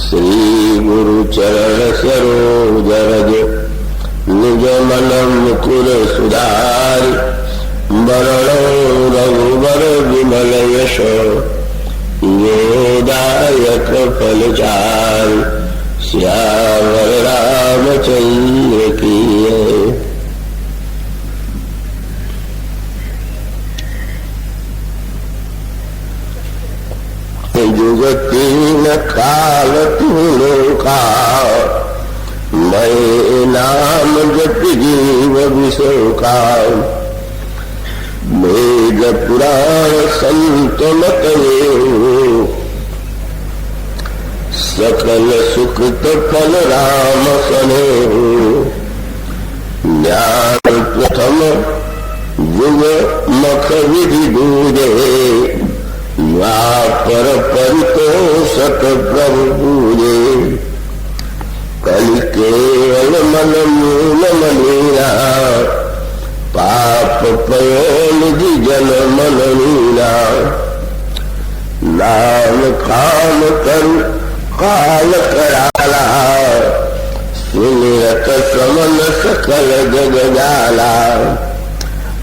श्री गुरु चरण सरोज रज निज मन मुकुर सुधारि वरणो रघुवर विमल यश योदायक फलचारि श्यावर रामचंद्र की जुगतीन काल तूनो का मैं नाम जप जीव विषय का वेद पुराण संत मत सकल सुकृत फल राम सने ज्ञान प्रथम युग मख विधि दूजे पर परितोषक प्रभु पूजे कलि केवल मन मूल मनीरा पाप पयोनिधि जन मन मीरा नाम काम करु काल कराला सुनिरत समन सकल जग जाला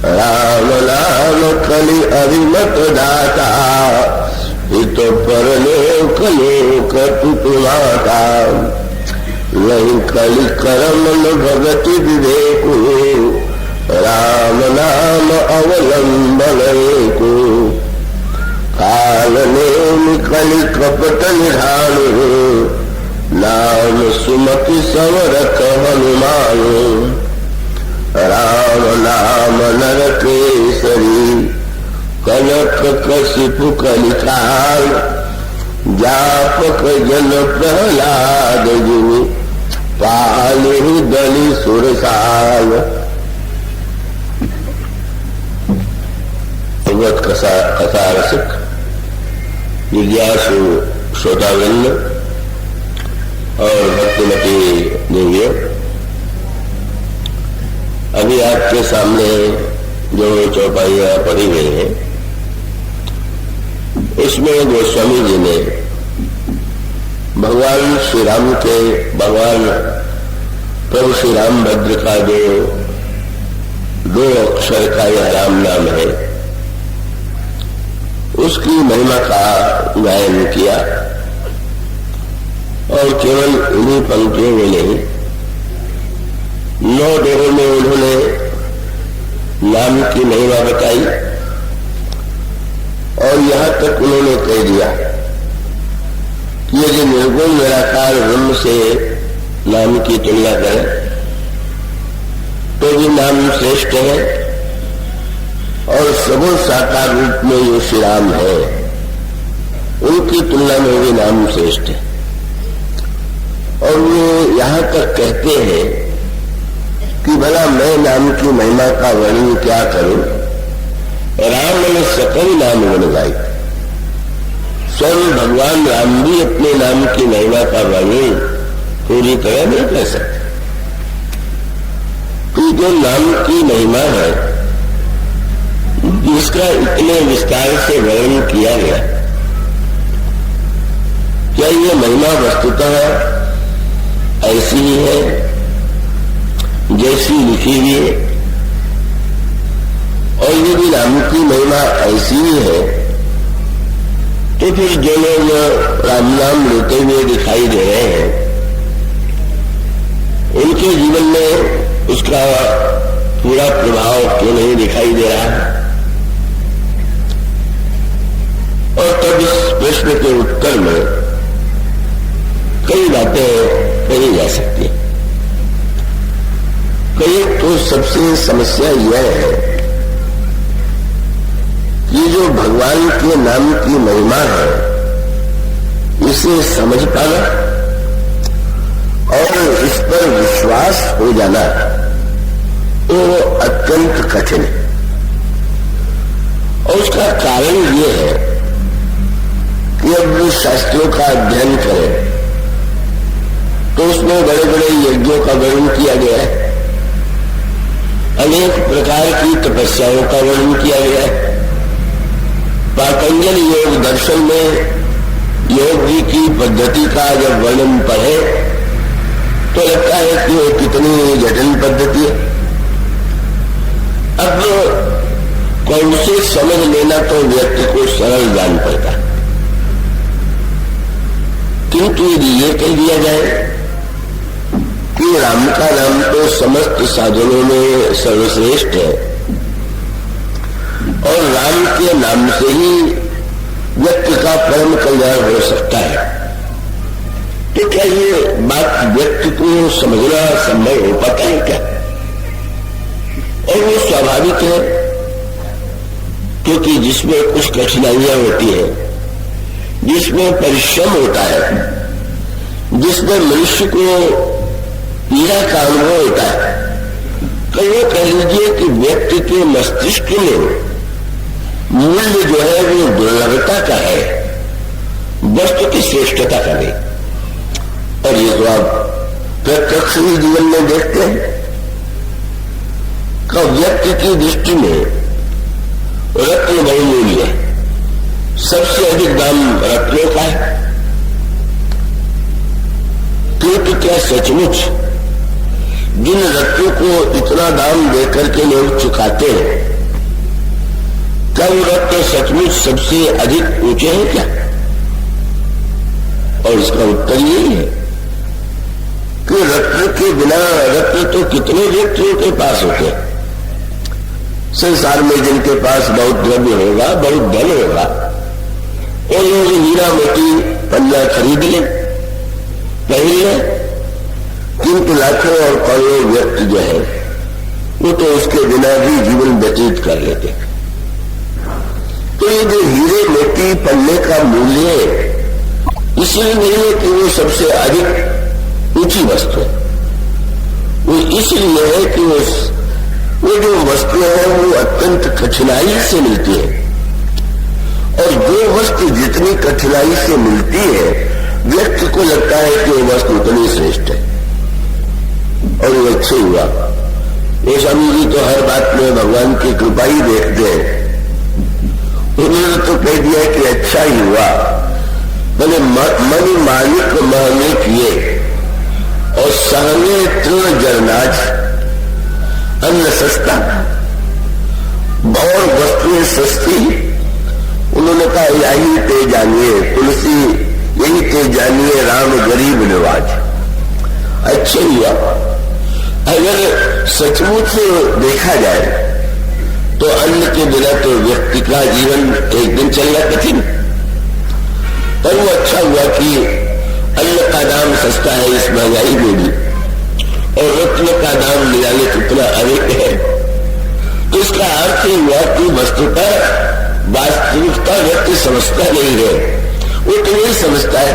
राम नाम कलि अभिमत दाता हित पर लोक लोक तुमाता नहीं कलि करम भगति विवेकु राम नाम अवलंबन को काल नेमि कलि कपट निधानु नाम सुमति समरथ हनुमान राम नाम नर केसरी कनक कशिपु कलिकाल जापक जन प्रहलाद जिनि पालु दलि सुरसाल भगवत कथा रसिक जिज्ञासु श्रोतावृंद और भक्तिमती देवियों, अभी आपके सामने जो चौपाइयां पढ़ी गई हैं इसमें गोस्वामी जी ने भगवान श्री राम के भगवान प्रभु श्री रामभद्र का जो 2 अक्षर का यह राम नाम है उसकी महिमा का गायन किया और केवल इन्हीं पंक्तियों में नहीं 9 डेरों में उन्होंने नाम की महिमा बताई और यहां तक उन्होंने कह दिया कि यदि निर्गुण निराकार ब्रह्म से नाम की तुलना करें तो भी नाम श्रेष्ठ है और सगुण साकार रूप में जो श्री राम है उनकी तुलना में भी नाम श्रेष्ठ है। और वो यहां तक कहते हैं कि भला मैं नाम की महिमा का वर्णन क्या करूं। राम ने सकल नाम गुण गाई, स्वयं भगवान राम भी अपने नाम की महिमा का वर्णन पूरी तरह नहीं कर सकते। तो जो नाम की महिमा है जिसका इतने विस्तार से वर्णन किया गया, क्या ये महिमा वस्तुतः ऐसी ही है जैसी लिखी हुई है? और यदि नाम की महिमा ऐसी ही है तो फिर जो लोग राम नाम लेते हुए दिखाई दे रहे हैं उनके जीवन में उसका पूरा प्रभाव क्यों नहीं दिखाई दे रहा है? और तब इस प्रश्न के उत्तर में कई बातें कही जा सकती है। कई तो सबसे समस्या यह है कि जो भगवान के नाम की महिमा है इसे समझ पाना और इस पर विश्वास हो जाना तो अत्यंत कठिन है। और उसका कारण ये है कि अब शास्त्रों का अध्ययन करें तो उसमें बड़े बड़े यज्ञों का वर्णन किया गया है, अनेक प्रकार की तपस्याओं का वर्णन किया गया है। पातंजल योग दर्शन में योग की पद्धति का जब वर्णन पढ़े तो लगता है कि वो कितनी जटिल पद्धति है। अब कौन से समझ लेना तो व्यक्ति को सरल जान पड़ता, किंतु यदि ये कह दिया जाए कि राम का नाम तो समस्त साधनों में सर्वश्रेष्ठ है और राम के नाम से ही व्यक्ति का परम कल्याण हो सकता है, तो क्या ये बात व्यक्ति को समझना संभव हो पाता है क्या? और वो स्वाभाविक है, क्योंकि जिसमें कुछ कठिनाइयां होती है, जिसमें परिश्रम होता है, जिसमें मनुष्य को पीड़ा का अनुभव होता है, तो वो कह लीजिए कि व्यक्ति के मस्तिष्क में मूल्य जो है वो दुर्लभता का है, वस्तु की श्रेष्ठता का नहीं। और ये तो आप प्रत्यक्ष ही जीवन में देखते हैं कि व्यक्ति की दृष्टि में रत्न बहुमूल्य है, सबसे अधिक दाम रत्नों का है, क्योंकि क्या सचमुच जिन रत्नों को इतना दाम देकर के लोग चुकाते हैं, क्या वो रत्न सचमुच सबसे अधिक ऊंचे हैं क्या? और इसका उत्तर यही है कि रत्न के बिना, रत्न तो कितने व्यक्तियों के पास होते हैं संसार में, जिनके पास बहुत द्रव्य होगा, बहुत धन होगा, और लोग हीरा मोती पन्ना खरीद लें, पहन लें, किंतु लाखों और करोड़ों व्यक्ति जो है वो तो उसके बिना भी जीवन व्यतीत कर लेते। तो ये जो हीरे मोती पन्ने का मूल्य इसलिए नहीं है कि वो सबसे अधिक ऊंची वस्तु है, वो इसलिए है कि वो जो वस्तु है वो अत्यंत कठिनाई से मिलती है, और जो वस्तु जितनी कठिनाई से मिलती है व्यक्ति को लगता है कि वो वस्तु उतनी श्रेष्ठ है। और वो अच्छे हुआ, ये स्वामी जी तो हर बात में भगवान की कृपा ही देखते हैं, उन्होंने तो कह दिया कि अच्छा ही हुआ, मैंने मन मालिक महंगे किए और सहने तृण जरनाज, अन्न सस्ता और वस्तुएं सस्ती। उन्होंने कहा यही ते जानिए तुलसी, यही ते जानिए राम गरीब नवाज। अच्छे हुआ, अगर सचमुच देखा जाए तो अन्न के बिना तो व्यक्ति का जीवन एक दिन चलना कठिन, पर वो अच्छा हुआ कि अन्न का दाम सस्ता है इस महंगाई में भी, और रत्न का दाम निराले कितना अधिक है। तो इसका अर्थ ही हुआ कि वस्तुता वास्तविकता व्यक्ति समझता नहीं है, वो तो नहीं समझता है।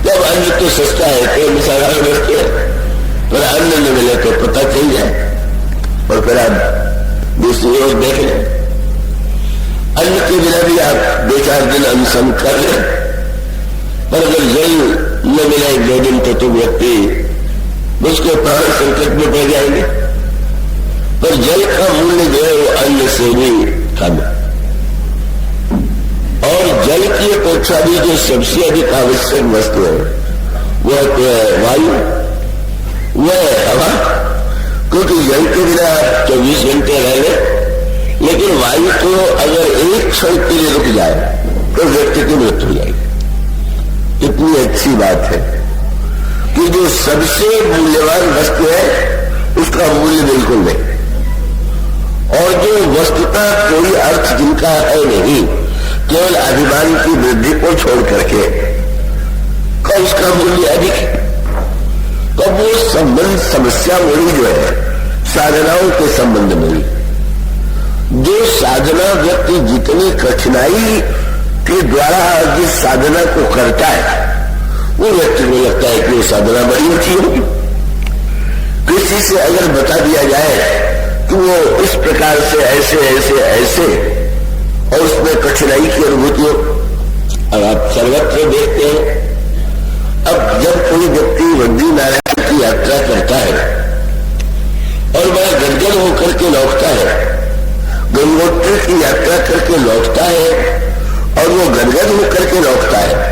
जब अन्न तो सस्ता है तो मिसाल रखते हैं, पर अन्न न मिले तो पता चल जाए, और फिर आप दूसरी ओर देख लें, अन्न के बिना भी आप 2-4 दिन अनशन कर लें, पर अगर जल न मिला 1-2 दिन तो व्यक्ति उसके प्राण संकट में पड़ जाएंगे। पर जल का मूल्य जो है वो अन्न से भी कम है, और जल की अपेक्षा भी जो सबसे अधिक आवश्यक वस्तु है वह तो है वायु, वह है हवा, क्योंकि जल के बिना 24 घंटे रह ले, लेकिन वायु को अगर एक क्षण के लिए रुक जाए तो व्यक्ति की मृत्यु हो जाएगी। इतनी अच्छी बात है कि जो सबसे मूल्यवान वस्तु है उसका मूल्य बिल्कुल नहीं, और जो वस्तुता कोई अर्थ जिनका है नहीं, केवल अभिमान की वृद्धि को छोड़ करके का उसका मूल्य अधिक है। तो वो संबंध समस्या वही जो है साधनाओं के संबंध में ही, जो साधना व्यक्ति जितनी कठिनाई के द्वारा जिस साधना को करता है वो व्यक्ति को लगता है कि वो साधना बड़ी ऊंची होगी। किसी से अगर बता दिया जाए कि वो इस प्रकार से ऐसे ऐसे ऐसे और उसमें कठिनाई की अनुभूति हो, अब आप सर्वत्र देखते हैं, अब जब कोई व्यक्ति बद्री नारायण की यात्रा करता है और बड़ा गदगद होकर के लौटता है, गंगोत्री की यात्रा करके लौटता है और वो गदगद होकर के लौटता है,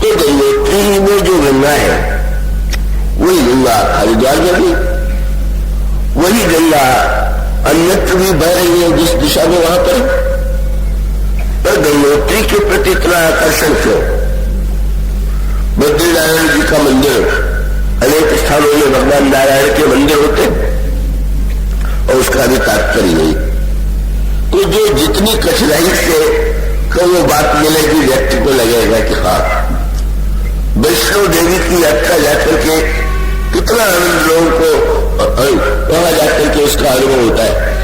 तो गंगोत्री गंगा है, वही गंगा हरिद्वार में भी, वही गंगा अन्यत्र भी बह रही है जिस दिशा में वहां पर गंगोत्री के प्रति इतना आकर्षण क्यों? बद्रीनारायण जी का मंदिर, अनेक स्थानों में भगवान नारायण के मंदिर होते और उसका भी तात्पर्य नहीं। तो जो जितनी कठिनाई से वो बात मिलेगी, व्यक्ति को लगेगा कि हाँ, वैष्णो देवी की यात्रा जाकर के कितना आनंद लोगों को वहां जाकर के उसका अनुभव होता है।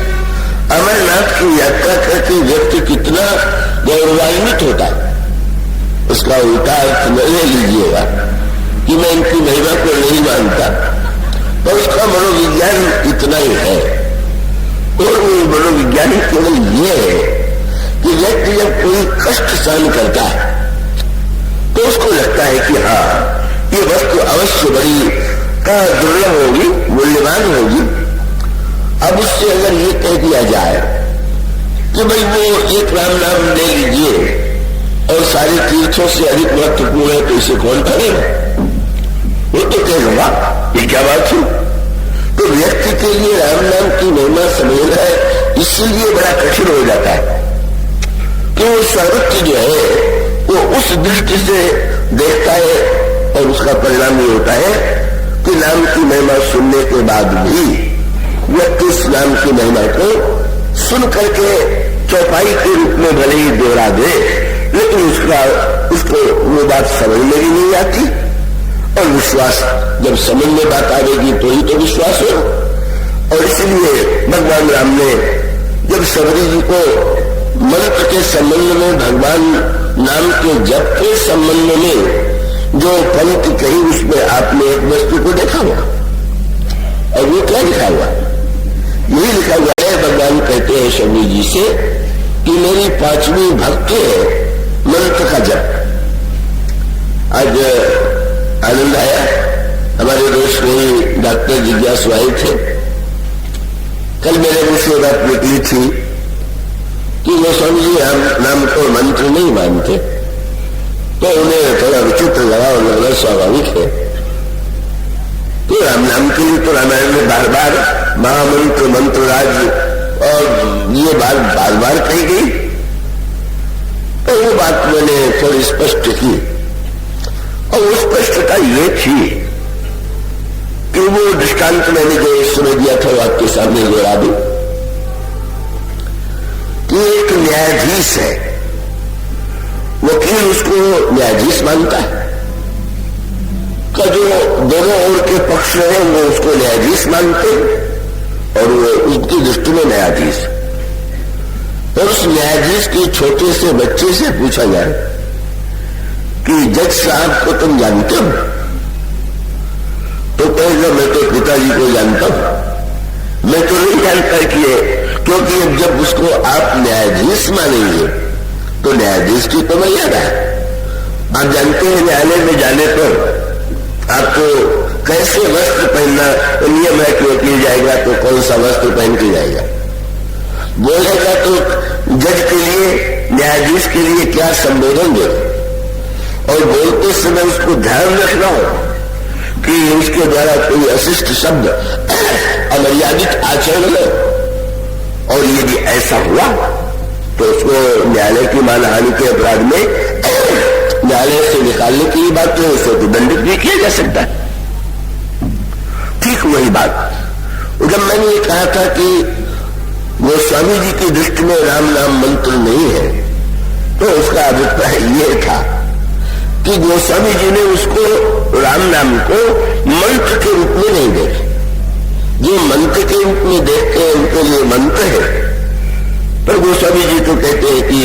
अमरनाथ की यात्रा करके व्यक्ति कितना गौरवान्वित होता है, उसका उल्टा अर्थ न ले लीजिएगा कि मैं इनकी महिमा को नहीं मानता, तो उसका मनोविज्ञान इतना ही है। और वो मनोविज्ञान केवल ये है कि व्यक्ति जब कोई कष्ट सहन करता है तो उसको लगता है कि हाँ, ये वस्तु अवश्य बड़ी दुर्लभ होगी, मूल्यवान होगी। अब उससे अगर ये कह दिया जाए कि भाई वो एक राम नाम ले लीजिए और सारे तीर्थों से अधिक महत्वपूर्ण है, तो इसे कौन करेगा? वो तो कहेगा ये क्या बात है। तो व्यक्ति के लिए राम नाम की महिमा समझना है, इसलिए बड़ा कठिन हो जाता है कि वो सर्वत्र जो है वो उस दृष्टि से देखता है और उसका परिणाम ये होता है कि नाम की महिमा सुनने के बाद भी व्यक्ति इस नाम की महिमा को सुन करके चौपाई के रूप में भले ही दोहरा दे, लेकिन उसको वो बात समझ में भी नहीं आती। और विश्वास जब समझ में बात आएगी तो ही तो विश्वास हो। और इसलिए भगवान राम ने जब सबरी जी को मंत्र के संबंध में, भगवान नाम के जप के संबंध में जो पंक्ति कही, उसमें आपने एक वस्तु को देखा हुआ। और वो क्या लिखा हुआ? यही लिखा हुआ है, भगवान कहते हैं सबरी जी से कि मेरी 5वीं भक्ति है मंत्र का जप। आज आनंद आया, हमारे दोस्त नहीं डॉक्टर जिज्ञासु आए थे, कल मेरे मुंह से बात निकली थी कि गोस्वामी जी नाम को मंत्र नहीं मानते, तो उन्हें थोड़ा विचित्र लगा और लगना स्वाभाविक है। तो राम नाम के लिए तो रामायण में बार बार महामंत्र, मंत्रराज और ये बात बार बार कही गई। तो वो बात मैंने थोड़ी स्पष्ट की, और वो स्पष्टता ये थी कि वो दृष्टांत मैंने जो सुन दिया था वो आपके सामने जोड़ा दूं कि एक न्यायाधीश है, वकील उसको न्यायाधीश मानता है, का जो दोनों ओर के पक्ष हैं वो उसको न्यायाधीश मानते हैं और वो उसकी दृष्टि में न्यायाधीश। और उस न्यायाधीश के छोटे से बच्चे से पूछा जाए कि जज साहब को तुम जानते हो? तो कहेगा मैं तो पिताजी को जानता हूं, मैं तो नहीं जानता कि क्योंकि जब उसको आप न्यायाधीश मानेंगे तो न्यायाधीश की तो मर्यादा है। आप जानते हैं न्यायालय में जाने पर आपको कैसे वस्त्र पहनना नियम है कि वकील जाएगा तो कौन सा वस्त्र पहन के जाएगा, बोलेगा तो जज के लिए, न्यायाधीश के लिए क्या संबोधन दे, और बोलते समय उसको ध्यान रखना हो कि उसके द्वारा कोई अशिष्ट शब्द, अमर्यादित आचरण न। और यदि ऐसा हुआ तो उसको न्यायालय की मानहानि के अपराध में न्यायालय से निकालने की बात है, उसे तो दंडित भी किया जा सकता है। ठीक वही बात जब मैंने ये कहा था कि गोस्वामी जी की दृष्टि में राम नाम मंत्र नहीं है, तो उसका अभिप्राय ये था कि गोस्वामी जी ने उसको राम नाम को मंत्र के रूप में नहीं देखे। जो मंत्र के रूप में देखते हैं उनके लिए मंत्र है, पर गोस्वामी जी तो कहते हैं कि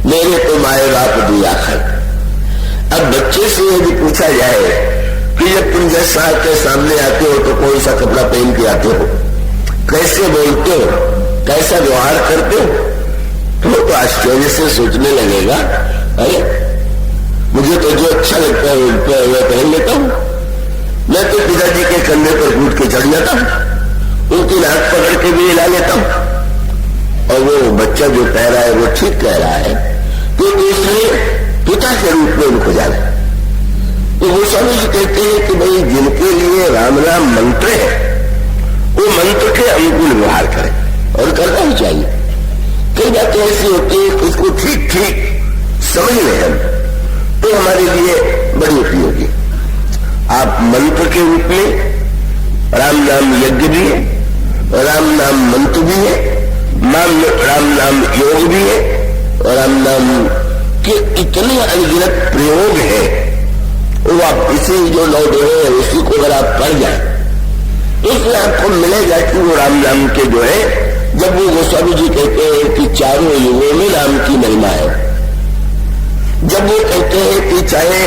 मेरे तो माए बाप दिया है। अब बच्चे से यदि पूछा जाए कि जब तुम जज साहब के सामने आते हो तो कौन सा कपड़ा पहन के आते हो, कैसे बोलते हो, कैसा व्यवहार करते हो, तो आश्चर्य से सोचने लगेगा अरे मुझे तो जो अच्छा लगता है वह पहन लेता हूं। मैं तो पिताजी के कंधे पर कूद के चढ़ जाता हूं, उनकी नाक पकड़ के भी हिला लेता हूं, और वो बच्चा जो कह रहा है वो ठीक कह रहा है, क्योंकि इसलिए पिता के रूप में उनको जाना। तो वो गोस्वामी जी कहते हैं कि भाई जिनके लिए राम नाम मंत्र है वो मंत्र के अनुकूल व्यवहार करें और करना ही चाहिए। कई बातें ऐसी होती है कि उसको ठीक ठीक समझ लें हम तो हमारे लिए बड़ी उपयोगी। आप मंत्र के रूप में राम नाम यज्ञ भी है, राम नाम मंत्र भी है, राम नाम योग भी है, और राम नाम के इतने अनगिनत प्रयोग है। वो आप इसी जो लौटे है उसी को अगर आप पढ़ जाए इसलिए आपको मिलेगा कि वो राम नाम के जो है, जब वो गोस्वामी जी कहते हैं कि चारों युगों में राम की महिमा है, जब वो कहते हैं कि चाहे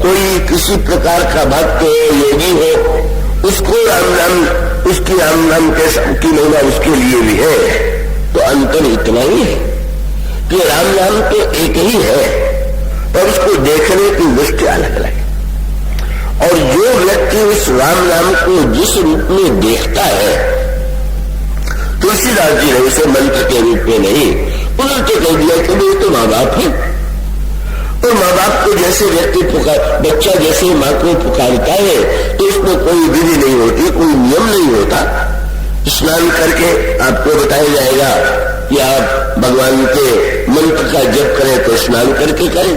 कोई किसी प्रकार का भक्त हो, योगी हो, उसको राम नाम, उसकी राम नाम की महिमा उसके लिए भी है। तो अंतर इतना ही है कि राम नाम तो एक ही है पर उसको देखने की दृष्टि अलग अलग है। और जो व्यक्ति उस राम नाम को जिस रूप में देखता है, तुलसीदास जी ने उसे मंत्र के रूप में नहीं, उन्होंने तो कह दिया कि ये तो माँ बाप है, और माँ बाप को जैसे व्यक्ति बच्चा जैसे माँ को पुकारता है तो इसमें कोई विधि नहीं होती, कोई नियम नहीं होता। स्नान करके आपको बताया जाएगा कि आप भगवान के मंत्र का जप करें तो स्नान करके करें,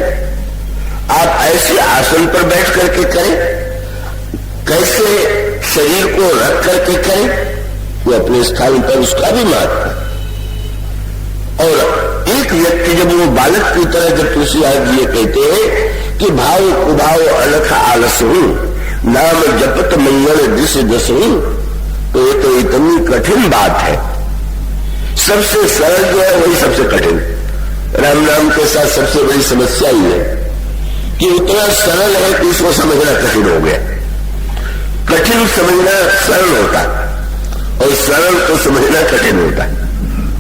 आप ऐसे आसन पर बैठ करके करें, कैसे शरीर को रख करके करें, वो अपने स्थान पर उसका भी महत्व है। और एक व्यक्ति जब वो बालक की तरह, जब तुलसीदास जी ये कहते हैं कि भाव कुभाव अलख आलस हूं, नाम जपत मंगल दिश दस हूं, तो ये तो इतनी कठिन बात है। सबसे सरल जो है वही सबसे कठिन। राम नाम के साथ सबसे बड़ी समस्या ही है कि उतना सरल है कि उसको समझना कठिन हो गया। कठिन समझना सरल होता और सरल को समझना कठिन होता है।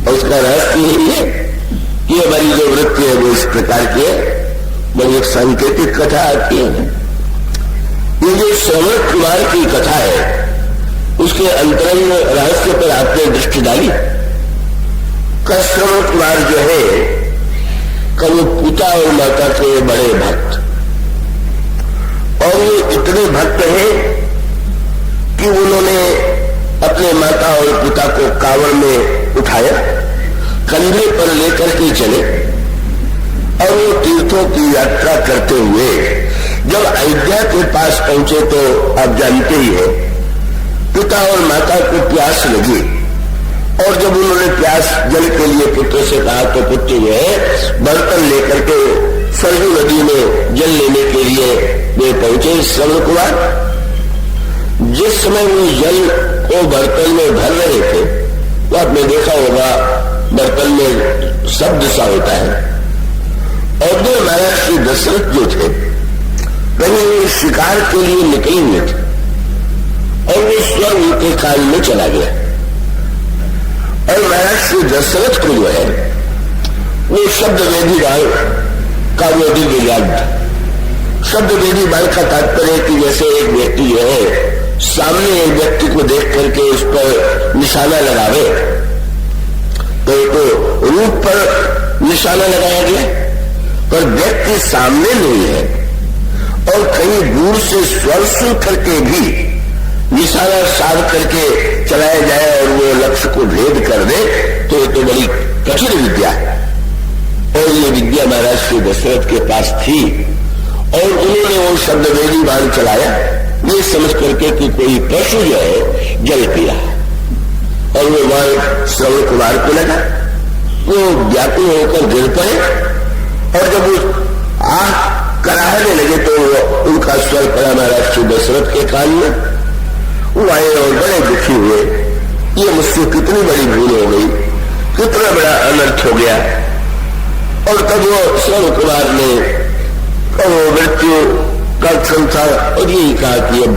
और उसका रहस्य यही है कि हमारी जो वृत्ति है वो इस प्रकार की है। बड़ी एक सांकेतिक कथा आती है, ये जो श्रवण कुमार की कथा है उसके अंतरंग रहस्य पर आपने दृष्टि डाली। श्रवण कुमार जो है कभी पिता और माता के बड़े भक्त, और वो इतने भक्त हैं कि उन्होंने अपने माता और पिता को कांवड़ में उठाया, कंधे पर लेकर के चले, और वो तीर्थों की यात्रा करते हुए जब अयोध्या के पास पहुंचे तो आप जानते ही हैं पिता और माता को प्यास लगी, और जब उन्होंने प्यास जल के लिए पुत्र से कहा तो पुत्र जो है बर्तन लेकर के सरयू नदी में जल लेने के लिए वे पहुंचे। श्रवण कुमार जिस समय वो जल को बर्तन में भर रहे थे तो आपने देखा होगा बर्तन में शब्द सा होता है, और वे महाराज श्री दशरथ जो थे कहीं शिकार के लिए निकले हुए थे, और वो स्वर उनके कान में चला गया, और महाराज श्री दशरथ को जो है वो शब्द वेदी बाल का वो दिव्य याद था। शब्द वेदी बाल का तात्पर्य कि जैसे एक व्यक्ति जो है सामने एक व्यक्ति को देख करके उस पर निशाना लगावे, तो रूप पर निशाना लगाया गया, पर व्यक्ति सामने नहीं है, और कहीं दूर से स्वर सुन करके भी निशाना साध करके चलाया जाए और वो लक्ष्य को भेद कर दे, तो ये तो बड़ी कठिन विद्या है। और ये विद्या महाराज श्री दशरथ के पास थी, और उन्होंने वो शब्द वेदी बाण चलाया ये समझ करके कि कोई पशु जो है जल पिया, और वो बाण श्रवण कुमार को लगा, वो व्याकुल होकर गिर पड़े, और जब वो आह कराहने लगे तो उनका स्वर पड़ा महाराज श्री दशरथ के कान में। वो आए और बड़े दुखी हुए, ये मुझसे कितनी बड़ी भूल हो गई, कितना बड़ा अनर्थ हो गया। और तब वो श्रवण कुमार ने वो मृत्यु का क्षण था और यही कहा कि अब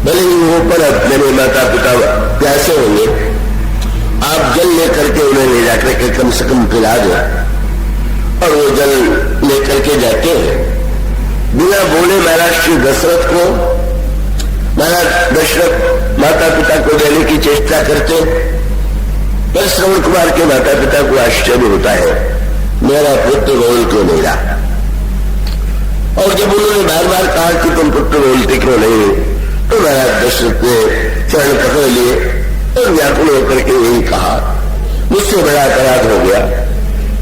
भले ही वो पर मेरे माता पिता प्यासे होंगे, आप जल लेकर के उन्हें ले जाकर के कम से कम पिला दो। और वो जल लेकर के जाते हैं, बिना बोले महाराज श्री दशरथ को, महाराज दशरथ माता पिता को देने की चेष्टा करते, पर श्रवण कुमार के माता पिता को आश्चर्य होता है, मेरा पुत्र रोल क्यों नहीं रहा। और जब उन्होंने बार बार कहा कि तुम पुत्र बोलते क्यों नहीं, तो महाराज दशरथ ने चरण पकड़ लिए और व्याकुल होकर के यही कहा, मुझसे बड़ा अपराध हो गया।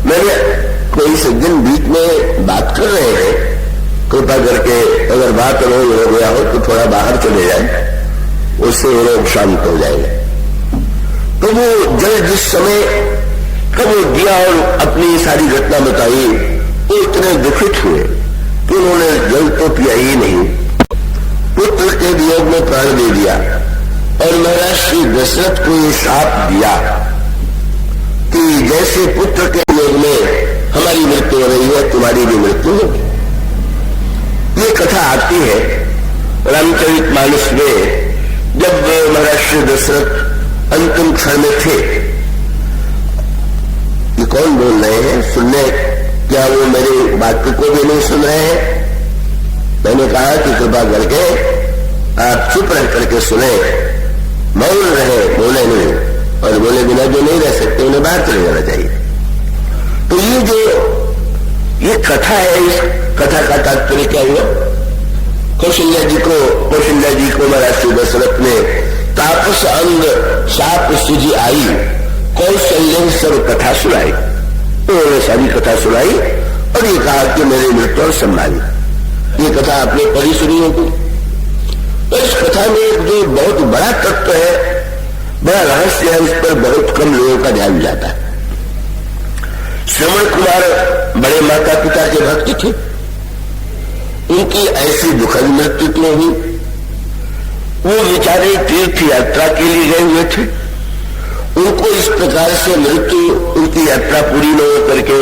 मैंने कोई सज्जन बीच में बात कर रहे हैं, कृपा करके अगर बात रोग हो गया हो तो थोड़ा बाहर चले जाए, उससे वो रोग शांत हो जाएगा। तो वो जल जिस समय कब वो दिया और अपनी सारी घटना बताई, वो इतने दुखित हुए कि उन्होंने जल तो पिया ही नहीं, पुत्र के वियोग में प्राण दे दिया और महाराज श्री दशरथ को ये शाप दिया कि जैसे पुत्र के वियोग में हमारी मृत्यु हो रही है, तुम्हारी भी मृत्यु होगी। ये कथा आती है रामचरितमानस में, जब महाराज श्री दशरथ अंतिम क्षण में थे। ये कौन बोल रहे हैं? सुनने, क्या वो मेरी बात को भी नहीं सुन रहे हैं? मैंने कहा कि कृपा करके आप चुप रह करके सुने, मौन रहे, बोले नहीं, और बोले बिना जो नहीं रह सकते उन्हें बाहर चले जाना चाहिए। तो ये जो ये कथा है, इस कथा का तात्पर्य क्या हुआ? कौशल्या जी को महाराज श्री दशरथ ने तापस अंग शाप स्थिति आई, कौशल्य सब कथा सुनाई। उन्होंने सारी कथा सुनाई और ये कहा कि मेरी मृत्यु और संभाली। ये कथा आपने पढ़ी सुनी होगी। तो इस कथा में एक जो बहुत बड़ा तत्व है, बड़ा रहस्य है, उस पर बहुत कम लोगों का ध्यान जाता है। श्रवण कुमार बड़े माता पिता के भक्त थे, उनकी ऐसी दुखद मृत्यु क्यों हुई? वो बेचारे तीर्थ यात्रा के लिए गए हुए थे, उनको इस प्रकार से मृत्यु, उनकी यात्रा पूरी न हो करके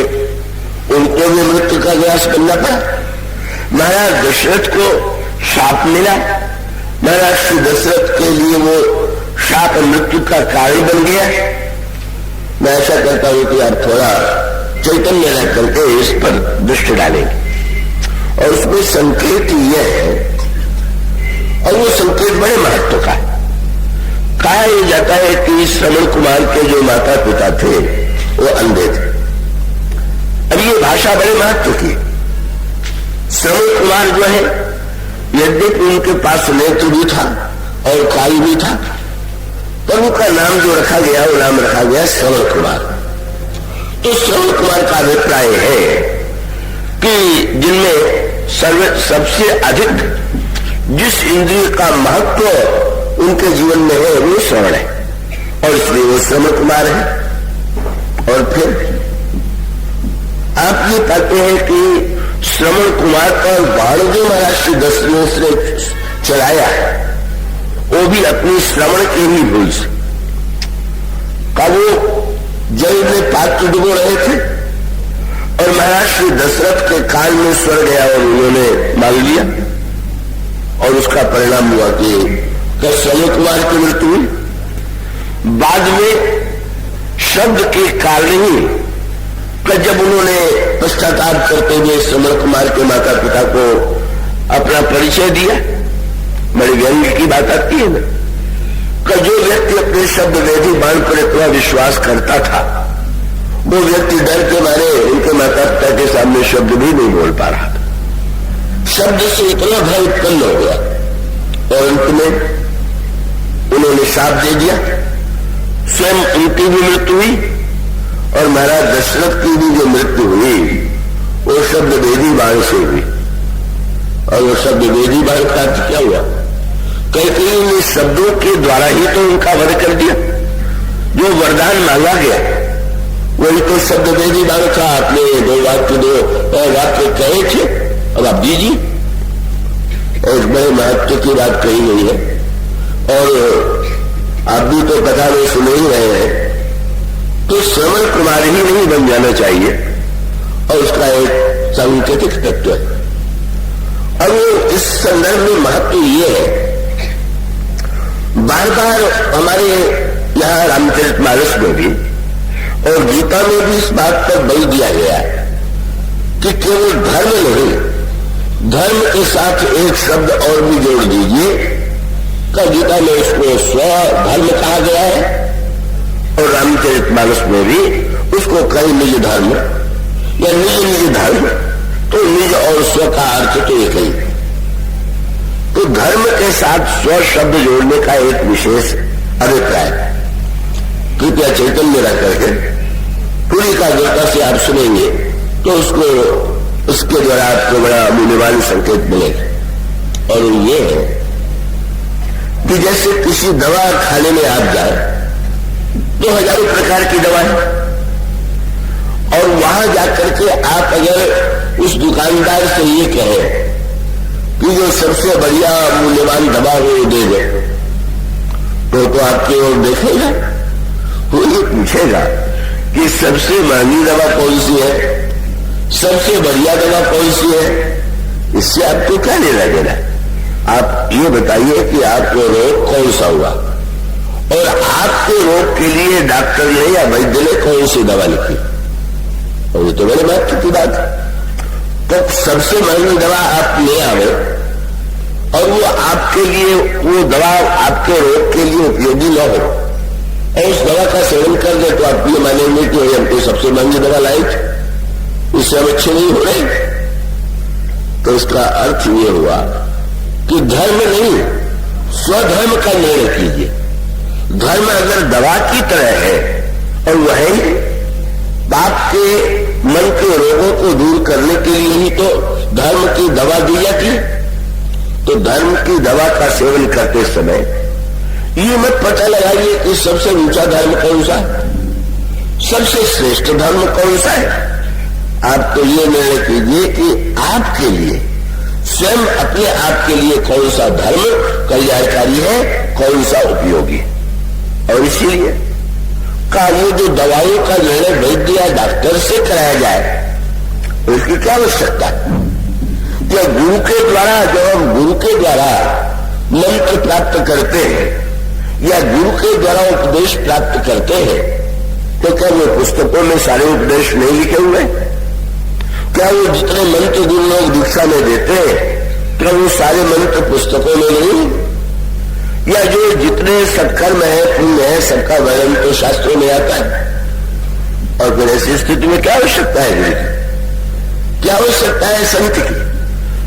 उनको भी मृत्यु का ग्रास करना पड़ा। महाराज दशरथ को शाप मिला, महाराज श्री दशरथ के लिए वो शाप मृत्यु का कारण बन गया। मैं ऐसा करता हूं कि आप थोड़ा चैतन्य रह करके इस पर दृष्टि डालेंगे, और उसमें संकेत यह है, और वो संकेत बड़े महत्व का है। कहा जाता है कि श्रवण कुमार के जो माता पिता थे वो अंधे थे। अब ये भाषा बड़े महत्व की। श्रवण कुमार जो है, यद्यपि उनके पास नेत्र भी था और काल भी था, पर उनका नाम जो रखा गया वो नाम रखा गया श्रवण कुमार। तो श्रवण कुमार का अभिप्राय है कि जिनमें सबसे अधिक जिस इंद्रिय का महत्व उनके जीवन में है वो श्रवण है, और इसलिए वो श्रवण कुमार है। और फिर आप ये पाते हैं कि श्रवण कुमार का बाण जो महाराज श्री दशरथ ने चलाया, वो भी अपनी श्रवण की ही भूल से। का वो जल में पात्र डुबो रहे थे और महाराज श्री दशरथ के कान में स्वर गया और उन्होंने मांग लिया, और उसका परिणाम हुआ कि श्रवण कुमार की मृत्यु हुई। बाद में शब्द के कारण ही जब उन्होंने पश्चाताप करते हुए श्रवण कुमार के माता पिता को अपना परिचय दिया, बड़ी व्यंग्य की बात आती है ना, कि जो व्यक्ति अपने शब्द वेदी बाण पर इतना विश्वास करता था, वो व्यक्ति डर के मारे उनके माता पिता के सामने शब्द भी नहीं बोल पा रहा था। शब्द से इतना भय उत्पन्न हो गया और अंत में उन्होंने शाप दे दिया। स्वयं उनकी भी मृत्यु हुई और महाराज दशरथ की भी जो मृत्यु हुई वो शब्द वेदी बाण से हुई। और वो शब्द वेदी बाण का अर्थ क्या हुआ? कई ने शब्दों के द्वारा ही तो उनका वध कर दिया। जो वरदान मांगा गया वही तो शब्द वेदी बाण था। आपने दो वाक्य कहे थे, अब आप दीजिए। और बड़े महत्व की बात कही गई है, और आप भी तो कथा में सुन ही रहे हैं। तो श्रवण कुमार ही नहीं बन जाना चाहिए, और उसका एक सांकेतिक तत्व है। और इस संदर्भ में महत्व ये है, बार बार हमारे यहाँ रामचरितमानस में भी और गीता में भी इस बात पर बल दिया गया है कि केवल धर्म नहीं, धर्म के साथ एक शब्द और भी जोड़ दीजिए। का गीता में उसको स्वधर्म कहा गया है, और रामचरितमानस में भी उसको कई निज धर्म या निज निज धर्म। तो तो निज और स्व का अर्थ तो एक ही। तो धर्म के साथ स्व शब्द जोड़ने का एक विशेष अभिप्राय कृपया चैतन्य रह करके पूरी एकाग्रता से आप सुनेंगे तो उसके द्वारा आपको बड़ा मूल्यवान संकेत मिलेगा। और ये है कि जैसे किसी दवा खाने में आप जाए तो हजारों प्रकार की दवा है, और वहां जाकर के आप अगर उस दुकानदार से ये कहें कि जो सबसे बढ़िया मूल्यवान दवा हो वो दे दे, तो आपकी ओर देखेगा, वो ये पूछेगा कि सबसे महंगी दवा कौन सी है, सबसे बढ़िया दवा कौन सी है। इससे आपको क्या लेना देना। आप ये बताइए कि आपको रोग कौन सा हुआ और आपके रोग के लिए डॉक्टर ने या वैद्य ने कौन सी दवा लिखी, और ये तो बड़े महत्व की बात है। तो सबसे महंगी दवा आप ले आवे और वो आपके लिए, वो दवा आपके रोग के लिए उपयोगी न हो और उस दवा का सेवन कर दे, तो आप ये मानेंगे कि हमको सबसे महंगी दवा लाई थी, इससे हम अच्छे नहीं हो रहे। तो इसका अर्थ ये हुआ कि धर्म नहीं, स्वधर्म का निर्णय कीजिए। धर्म अगर दवा की तरह है और वह आपके मन के रोगों को दूर करने के लिए ही तो धर्म की दवा दी जाती है। तो धर्म की दवा का सेवन करते समय ये मत पता लगाइए कि सबसे ऊंचा धर्म कौन सा है, सबसे श्रेष्ठ धर्म कौन सा है। आप तो ये निर्णय कीजिए कि आपके लिए, स्वयं अपने आप के लिए कौन सा धर्म कल्याणकारी है, कौन सा उपयोगी है। और इसीलिए का ये जो दवाइयों का निर्णय वैद्य या डॉक्टर से कराया जाए, उसकी क्या आवश्यकता है। या गुरु के द्वारा, जब हम गुरु के द्वारा मंत्र प्राप्त करते हैं या गुरु के द्वारा उपदेश प्राप्त करते हैं, तो क्या वो पुस्तकों में सारे उपदेश नहीं लिखे हुए? क्या वो जितने मंत्र गुरु लोग दीक्षा में देते हैं, क्या वो सारे मंत्र पुस्तकों में नहीं? या जो जितने सत्कर्म है, पुण्य है, सबका वर्णन तो शास्त्रों में आता है। और फिर ऐसी स्थिति में क्या आवश्यकता है गुरु की, क्या आवश्यकता है संत की?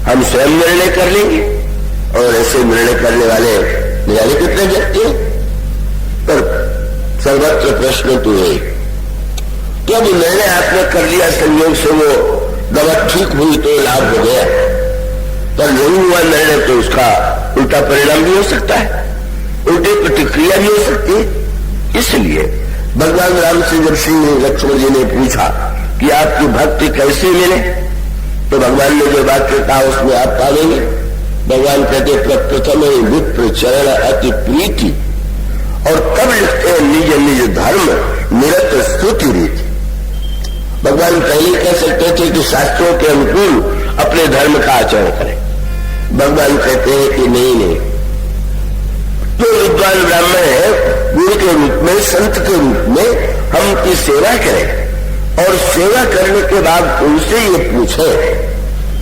हम स्वयं निर्णय कर लेंगे। और ऐसे निर्णय करने वाले जाने कितने व्यक्ति हैं, पर सर्वत्र प्रश्न तो है, क्या वो निर्णय आपने कर लिया, संयोग से वो दवा ठीक हुई तो लाभ हो गया, पर नहीं हुआ निर्णय तो उसका उल्टा परिणाम भी हो सकता है, उल्टी प्रतिक्रिया भी हो सकती है। इसलिए भगवान राम से जब श्री लक्ष्मण जी ने पूछा कि आपकी भक्ति कैसे मिले, तो भगवान ने जो वाक्य कहा उसमें आप पालेंगे। भगवान कहते प्रप्रथम विप्र चरण अति प्रीति, और तब लिखते हैं निज निज धर्म निरत स्तुति रीति। भगवान पहले कह सकते थे कि शास्त्रों के अनुकूल अपने धर्म का आचरण करें, भगवान कहते हैं कि नहीं, तो विद्वान ब्राह्मण है, गुरु के रूप में, संत के रूप में हम उनकी सेवा करें, और सेवा करने के बाद उनसे ये पूछे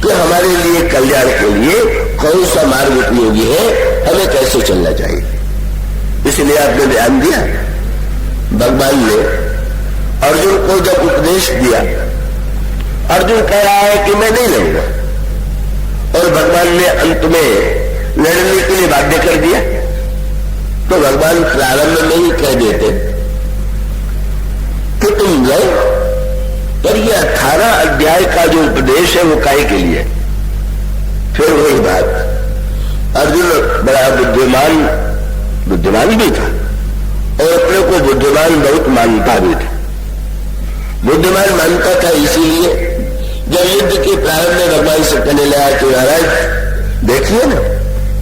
कि हमारे लिए कल्याण के लिए कौन सा मार्ग उपयोगी है, हमें कैसे चलना चाहिए। इसलिए आपने ध्यान दिया, भगवान ने अर्जुन को जब उपदेश दिया, अर्जुन कह रहा है कि मैं नहीं लड़ूंगा, और भगवान ने अंत में लड़ने के लिए बाध्य कर दिया। तो भगवान प्रारंभ में ही कह देते कि तुम लड़ो, पर ये 18 अध्याय का जो उपदेश है वो काहे के लिए। फिर वही बात, अर्जुन बड़ा बुद्धिमान भी था और अपने को बुद्धिमान बहुत मानता भी था। बुद्धिमान मानता था इसीलिए जब युद्ध के प्रारंभ में भगवान से कहने लगा कि महाराज देखिए ना,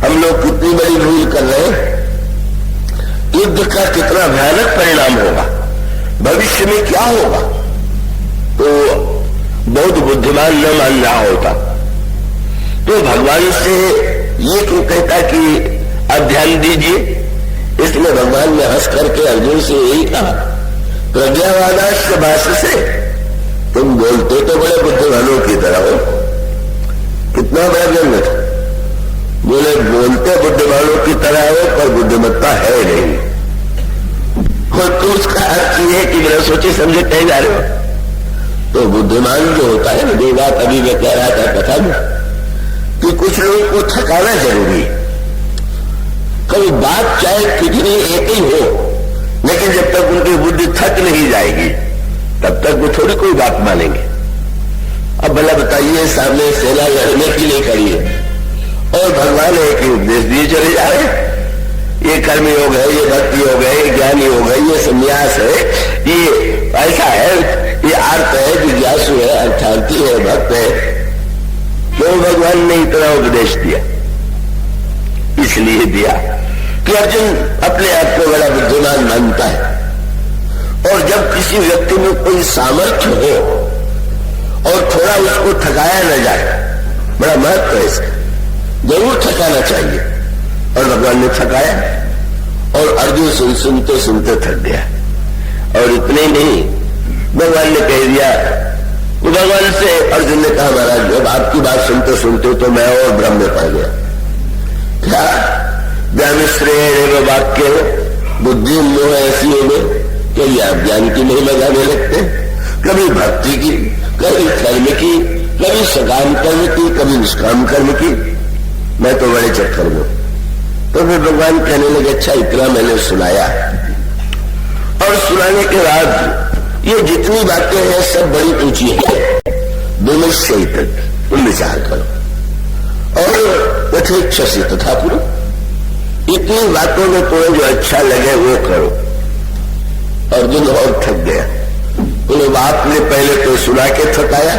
हम लोग कितनी बड़ी भूल कर रहे हैं, युद्ध का कितना भयानक परिणाम होगा, भविष्य में क्या होगा। तो बहुत बुद्धिमान न मान रहा होता, तो भगवान से ये क्यों कहता कि आप ध्यान दीजिए। इसलिए भगवान ने हंस करके अर्जुन से यही कहा, प्रज्ञावादाश्च भाषसे, तुम बोलते तो बड़े बुद्धिमानों की तरह हो। कितना बड़ा जन्म था, बोले बोलते बुद्धिमानों की तरह हो पर बुद्धिमत्ता है नहीं। और तो उसका अर्थ यह है कि मेरा सोचे समझे कहीं जा रहे हो, तो बुद्धिमान जो होता है, जो बात अभी मैं कह रहा था कथा में, कि कुछ लोगों को थकाना जरूरी है। कभी बात चाहे कितनी एक ही हो, लेकिन जब तक उनकी बुद्धि थक नहीं जाएगी तब तक वो थोड़ी कोई बात मानेंगे। अब भला बताइए, सामने सेना लड़ने के लिए खड़ी है और भगवान एक ही उपदेश दिए चले जा रहे हैं, ये कर्म योग है, ये भक्ति योग है, ये ज्ञान योग है, ये संन्यास है, ये ऐसा है, ये आर्त है, जिज्ञासु है, अर्थार्थी है, भक्त है। क्यों भगवान ने इतना उपदेश दिया? इसलिए दिया कि अर्जुन अपने आप को बड़ा बुद्धिमान मानता है, और जब किसी व्यक्ति में कोई सामर्थ्य हो और थोड़ा उसको थकाया न जाए, बड़ा महत्व है इसका, जरूर थकाना चाहिए। और भगवान ने थकाया और अर्जुन सुनते सुनते थक गया। और इतने नहीं, भगवान ने कह दिया, तो भगवान से अर्जुन ने कहा, महाराज जब आपकी बात सुनते सुनते तो मैं और भ्रम में पड़ गया। क्या व्यामिश्रेण वाक्य बुद्धि मोह ऐसी हो गई कि आप ज्ञान की नहीं लगाने लगते, कभी भक्ति की, कभी कर्म की, कभी सकाम कर्म की, कभी निष्काम कर्म की, मैं तो बड़े चक्कर में। तो फिर भगवान कहने लगे, अच्छा इतना मैंने सुनाया, और सुनाने के बाद ये जितनी बातें हैं सब बड़ी ऊंची है, विमर्शय तक तुम विचार करो और यथेच्छसी तथा पुरो, इतनी बातों में तुम्हें जो अच्छा लगे वो करो। अर्जुन और थक गया, उन्हें आपने पहले तो सुना के थकाया,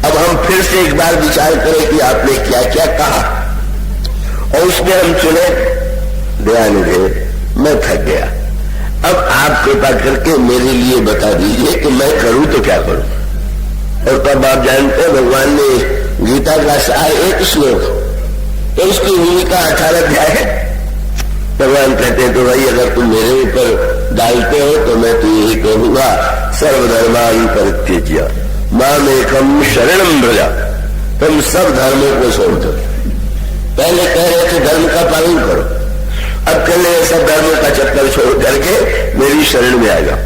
अब हम फिर से एक बार विचार करें कि आपने क्या क्या कहा, और उसमें हम चुने। दयानिधे मैं थक गया, अब आप कृपा करके मेरे लिए बता दीजिए कि मैं करूं तो क्या करूं। और तब आप जानते हैं भगवान ने गीता का सार एक श्लोक, तो उसकी भूमिका 18 अध्याय है। भगवान कहते हैं, तो भाई अगर तुम मेरे ऊपर डालते हो तो मैं तो यही कहूंगा, सर्वधर्मान परित्यज्य मामेकम शरणं व्रज, तुम सब धर्मों को छोड़ दो। पहले कह रहे थे धर्म का पालन करो, अब कह रहे सब धर्मों का चक्कर छोड़ करके मेरी शरण में आ जाओ।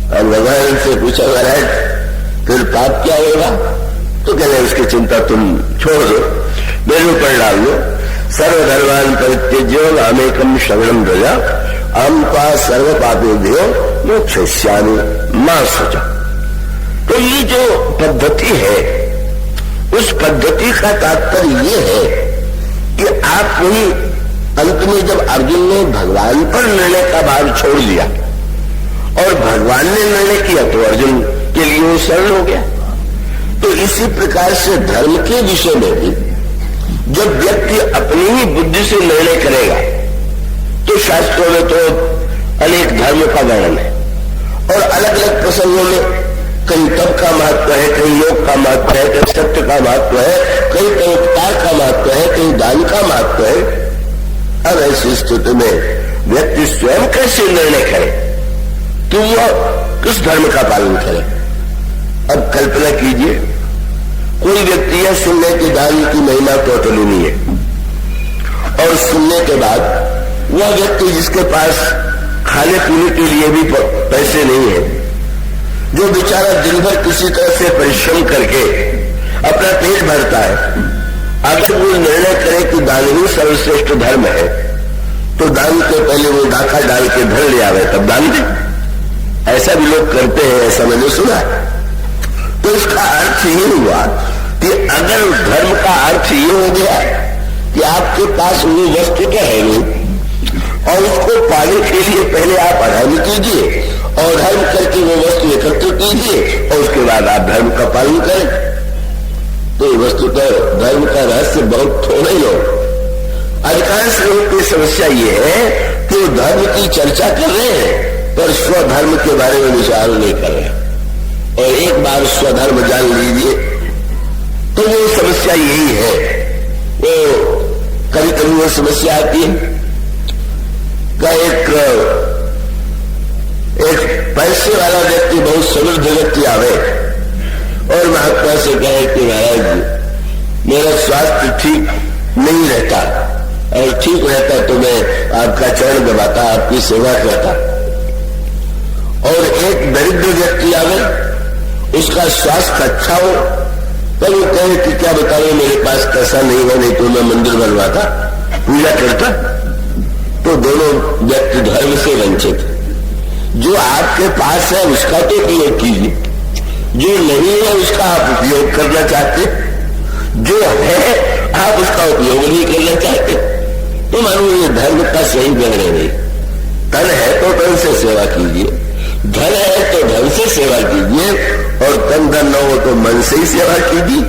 और भगवान से पूछा, महाराज फिर पाप क्या होगा? तो कह रहे उसकी चिंता तुम छोड़ दो, मेरे ऊपर डाल दो। सर्वधर्मान परित्यज्य मामेकम शरणं व्रज अहं त्वा सर्व पापेभ्यो मोक्षयिष्यामि मा शुचः। तो ये जो पद्धति है, उस पद्धति का तात्पर्य ये है कि आप वही अंत में जब अर्जुन ने भगवान पर निर्णय का भार छोड़ दिया और भगवान ने निर्णय किया तो अर्जुन के लिए वो सरल हो गया। तो इसी प्रकार से धर्म के विषय में भी जब व्यक्ति अपनी ही बुद्धि से निर्णय करेगा तो शास्त्रों में तो अनेक धर्मों का वर्णन है, और अलग अलग प्रसंगों में कहीं तप का महत्व है, कहीं योग का महत्व है, कहीं सत्य का महत्व है, कहीं परोपकार का महत्व है, कहीं दान का महत्व है। अब ऐसी स्थिति में व्यक्ति स्वयं कैसे निर्णय करे कि वह किस धर्म का पालन करे। अब कल्पना कीजिए, कोई व्यक्ति है सुनने के दान की महिमा तो अतुलनीय है, और सुनने के बाद वह व्यक्ति जिसके पास खाने पीने के लिए भी पैसे नहीं है, जो बेचारा दिन भर किसी तरह से परिश्रम करके अपना पेट भरता है, अगर वो निर्णय करे कि दान ही सर्वश्रेष्ठ धर्म है तो दान के पहले वो डाका डाल के धर ले आवे तब दान दे। ऐसा भी लोग करते हैं, ऐसा मैंने सुना। तो इसका अर्थ ये हुआ कि अगर धर्म का अर्थ ये हो गया कि आपके पास वो वस्तु तो है नहीं और उसको पाने के लिए पहले आप अधर्म कीजिए और धर्म करके वो वस्तु एकत्र कीजिए और उसके बाद आप धर्म का पालन करें, तो वस्तु तो धर्म का रहस्य बहुत थोड़े लोग, अधिकांश लोगों की समस्या ये है कि वो धर्म की चर्चा कर रहे हैं पर स्वधर्म के बारे में विचार नहीं कर रहे। और एक बार स्वधर्म जान लीजिए तो वो समस्या यही है। वो कभी कभी वो समस्या आती है का एक पैसे वाला व्यक्ति, बहुत समृद्ध व्यक्ति आवे और महात्मा से कहे कि महाराज मेरा स्वास्थ्य ठीक नहीं रहता, और ठीक रहता तो मैं आपका चरण दबाता, आपकी सेवा करता। और एक दरिद्र व्यक्ति आवे उसका स्वास्थ्य अच्छा हो, तब वो कहे कि क्या बताओ मेरे पास पैसा नहीं है, नहीं तो मैं मंदिर बनवाता, पूजा करता। तो दोनों व्यक्ति धर्म से वंचित। जो आपके पास है उसका तो उपयोग कीजिए, जो नहीं है उसका आप उपयोग करना चाहते, जो है आप उसका उपयोग नहीं करना चाहते, तो मानो ये धर्म का सही व्यवहार नहीं। धन है तो धन से सेवा कीजिए, धन है तो धन से सेवा कीजिए, और तन धन न हो तो मन से ही सेवा कीजिए।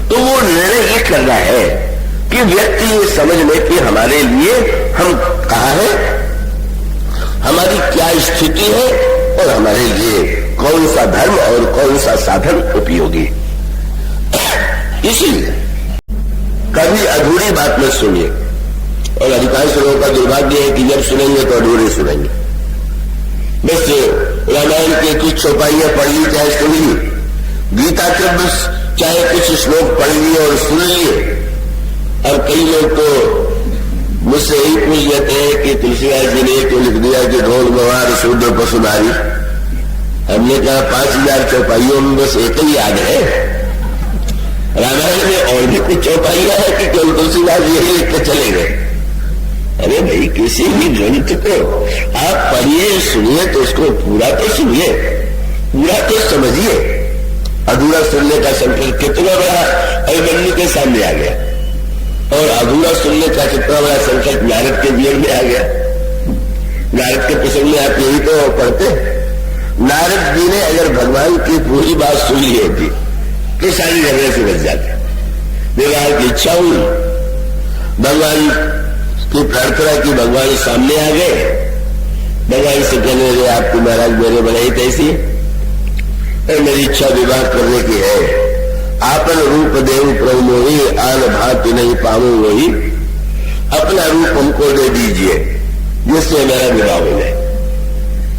तो वो निर्णय ये करना है कि व्यक्ति ये समझ ले कि हमारे लिए हम कहाँ हैं, हमारी क्या स्थिति है, और हमारे लिए कौन सा धर्म और कौन सा साधन उपयोगी। इसीलिए कभी अधूरी बात में सुनिए, और अधिकांश लोगों का दुर्भाग्य है कि जब सुनेंगे तो अधूरे सुनेंगे। बस रामायण के कुछ चौपाइयां पढ़ ली चाहे सुन ली, गीता के बस चाहे कुछ श्लोक पढ़ लिए और सुन लिए। और कई लोग तो मुझसे यही पूछ लेते हैं कि तुलसीदास जी ने तो लिख दिया कि ढोल गवार शूद्र पशुनारी। हमने कहा 5000 चौपाइयों में बस एक ही याद है, रामायण में और भी कुछ चौपाइयां है कि केवल तुलसीदास यही लिख के चले गए। अरे भाई, किसी भी ग्रंथ को आप पढ़िए सुनिए तो उसको पूरा तो सुनिए, पूरा तो समझिए। अधूरा सुनने का संकल्प कितना बड़ा अभिमन्यु के सामने आ गया, और अधूरा सुनने का कितना बड़ा संकल्प नारद के जीवन में आ गया। नारद के प्रसंग में आप यही तो पढ़ते, नारद जी ने अगर भगवान की पूरी बात सुन ली होती तो सारी झगड़े से बच जाते। विवाह की इच्छा हुई, भगवान की प्रार्थना की, भगवान सामने आ गए, भगवान से कहने लगे आपको महाराज मेरे बनाई कैसी, मेरी इच्छा विवाह करने की है, आपन रूप देव प्रभु मोही, आन भाति नहीं पाऊं वही, अपना रूप हमको दे दीजिए जिससे मेरा विवाह हो जाए।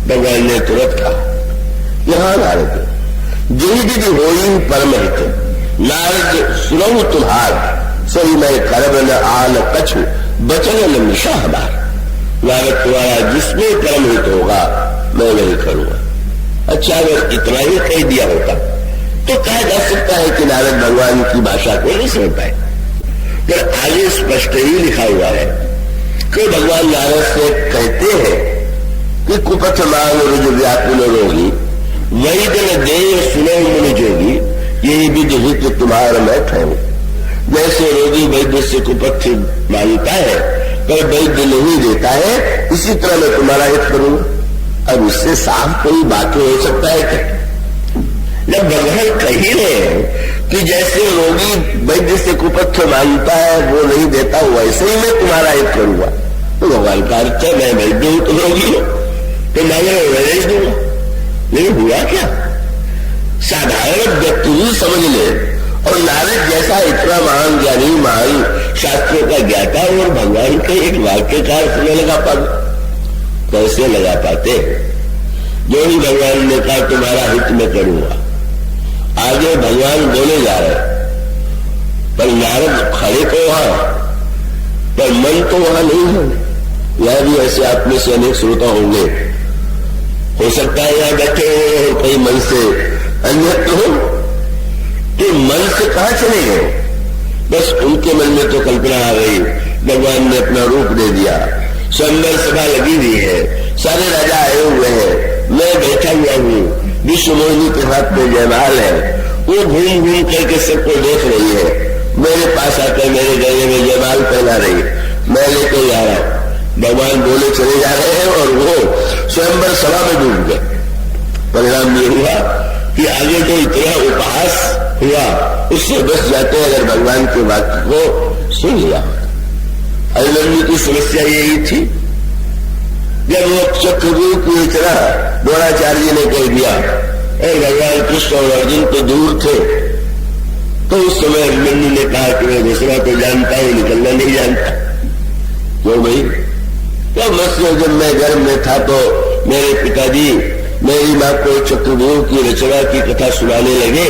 भगवान ने तुरंत कहा, यहां नारद जिन विधि होई परम हित, नारद सुनऊ तुम्हार, सही मैं करब न आन कछु, बचन न मिशा हमार। नारद तुम्हारा जिसमें परम हित होगा मैं नहीं करूंगा। अच्छा, अगर इतना ही कह दिया होता तो कहा जा सकता है कि नारद भगवान की भाषा को नहीं समझ पाए। फिर आगे स्पष्ट ही लिखा हुआ है कि भगवान नारद से कहते हैं कि कुपथ मांग रुज व्याकुल रोगी, वैद्य न देव सुनो मुनि जोगी, यही विधि हित तुम्हारा मैं ठहूं। जैसे रोगी वैद्य से कुपथ मांगता है पर वैद्य नहीं देता है, इसी तरह मैं तुम्हारा हित करूंगा। अब इससे साफ कोई बात हो सकता है क्या? जब भगवान कह ही रहे हैं कि जैसे रोगी वैद्य से कुपथ मांगता है वो नहीं देता, वैसे ही मैं तुम्हारा हित करूंगा, तो भगवान का अर्थ है मैं वैद्य हूं तो रोगी हो तो मांगे मैं दूंगा। लेकिन हुआ क्या, साधारण व्यक्ति ही समझ ले, और नारद जैसा इतना महान ज्ञानी, महान शास्त्रों का ज्ञाता, और भगवान के एक वाक्य का अर्थ नहीं लगा पाते, कैसे लगा पाते? जो ही भगवान ने कहा तुम्हारा हित में करूंगा, आगे भगवान बोले जा रहे, पर नारद खड़े तो वहां, पर मन तो वहां नहीं है। यह भी ऐसे आप में से अनेक श्रोता होंगे, हो सकता है यहां बैठे हो और कई मन से अन्यत हो, तो मन से कहां चले गए? बस उनके मन में तो कल्पना आ गई, भगवान ने अपना रूप दे दिया, स्वयंवर सभा लगी हुई है, सारे राजा आए हुए हैं, मैं बैठा हुआ हूं, विश्व मोहिनी के हाथ में जयमाल है, वो घूम घूम करके सबको देख रही है, मेरे पास आकर मेरे गले में जयमाल पहना रही, मैं लेके जा रहा हूं। भगवान बोले चले जा रहे हैं और वो स्वयंवर सभा में डूब गए। परिणाम ये हुआ कि आगे जो इतना उपहास हुआ उससे बच जाते अगर भगवान के वाक्य को सुन लिया। अभिमन्यु की समस्या यही थी, जब वो चक्रव्यूह की इतना द्रोणाचार्य ने कह दिया और भगवान कृष्ण और अर्जुन तो दूर थे, तो उस समय अभिमन्यु ने कहा कि मैं घुसना तो जानता हूं, निकलना नहीं जानता। क्यों भाई? तो मत्स्य जब मैं गर्भ में था तो मेरे पिताजी मेरी मां को चक्रव्यूह की रचना की कथा सुनाने लगे,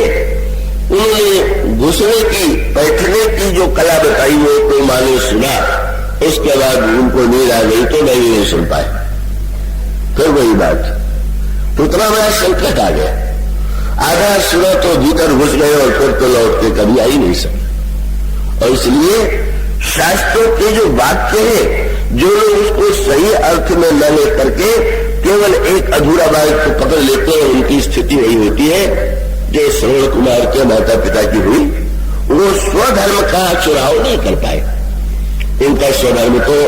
उन्होंने घुसने की बैठने की जो कला बताई वो तो मां ने सुना, उसके बाद उनको नींद आ गई तो मैं भी नहीं सुन पाया। फिर वही बात, तो उतना बड़ा संकट आ गया। आधा सुना तो भीतर घुस गए और फिर तो लौट के कभी आ ही नहीं सकते। और इसलिए शास्त्रों के जो वाक्य है, जो लोग उसको सही अर्थ में न ले करके केवल एक अधूरा वाक्य को पकड़ लेते हैं, उनकी स्थिति वही होती है जो श्रवण कुमार के माता पिता की हुई। वो स्वधर्म का चुनाव नहीं कर पाए। उनका स्वधर्म तो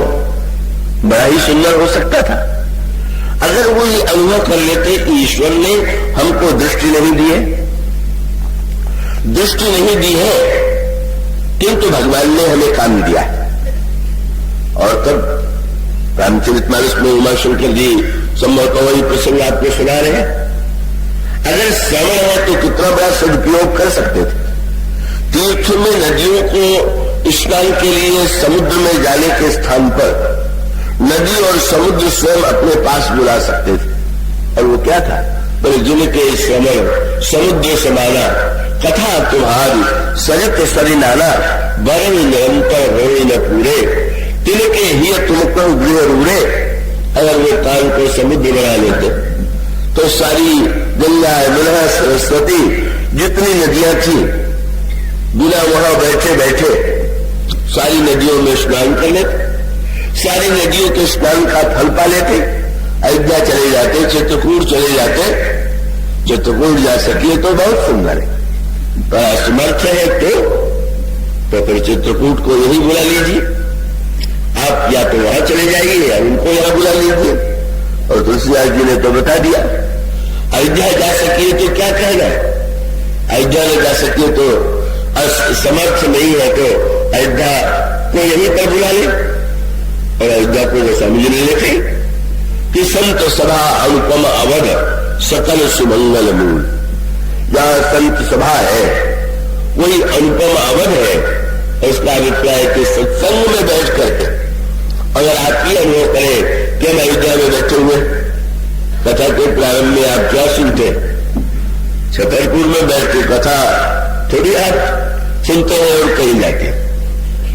बड़ा ही सुंदर हो सकता था अगर वो ये अनुभव कर लेते कि ईश्वर ने हमको दृष्टि नहीं दी है, दृष्टि नहीं दी है, किंतु भगवान ने हमें काम दिया है। और तब रामचरितमानस में उमाशंकर जी संभवतः वही प्रसंग आपको सुना रहे हैं। अगर श्रवण है तो कितना बड़ा सदुपयोग कर सकते थे। तीर्थ में नदियों को स्नान के लिए समुद्र में जाने के स्थान पर नदी और समुद्र स्वयं अपने पास बुला सकते थे। और वो क्या था, बोले जिनके श्रवण समुद्र समाना, कथा तुम्हारी सरित सरी नाना, वरण निरंतर रोए न पूरे, तिनके ही तुमको गृह रूढ़े। अगर वो कान को समुद्र बना लेते तो सारी गंगा यमुना सरस्वती जितनी नदियां थी, बिना वहां बैठे बैठे सारी नदियों में स्नान कर लेते, सारी नदियों के स्नान का फल पा लेते, अयोध्या चले जाते, चित्रकूट चले जाते। चित्रकूट जा सकिए तो बहुत सुंदर है, पर असमर्थ है तो फिर चित्रकूट को यही बुला लीजिए। आप या तो वहां चले जाइए या उनको यहां बुला लीजिए। और तुलसीदास जी ने तो बता दिया, अयोध्या जा सकिए तो क्या कहना, अयोध्या में जा सकिए तो समर्थ नहीं है तो अयोध्या को यहीं पर बुला ले। और अयोध्या को वो समझ लेते कि संत सभा अनुपम अवध सकल सुमंगल मूल। जहां संत सभा है वही अनुपम अवध है। इसका अभिप्राय कि सत्संग में बैठ करके अगर आप ये अनुभव करें कि हम अयोध्या में बैठे हुए कथा के प्रारंभ में आप क्या सुनते, छतरपुर में बैठ के कथा थोड़ी आप सुनते हैं और कहीं जाते,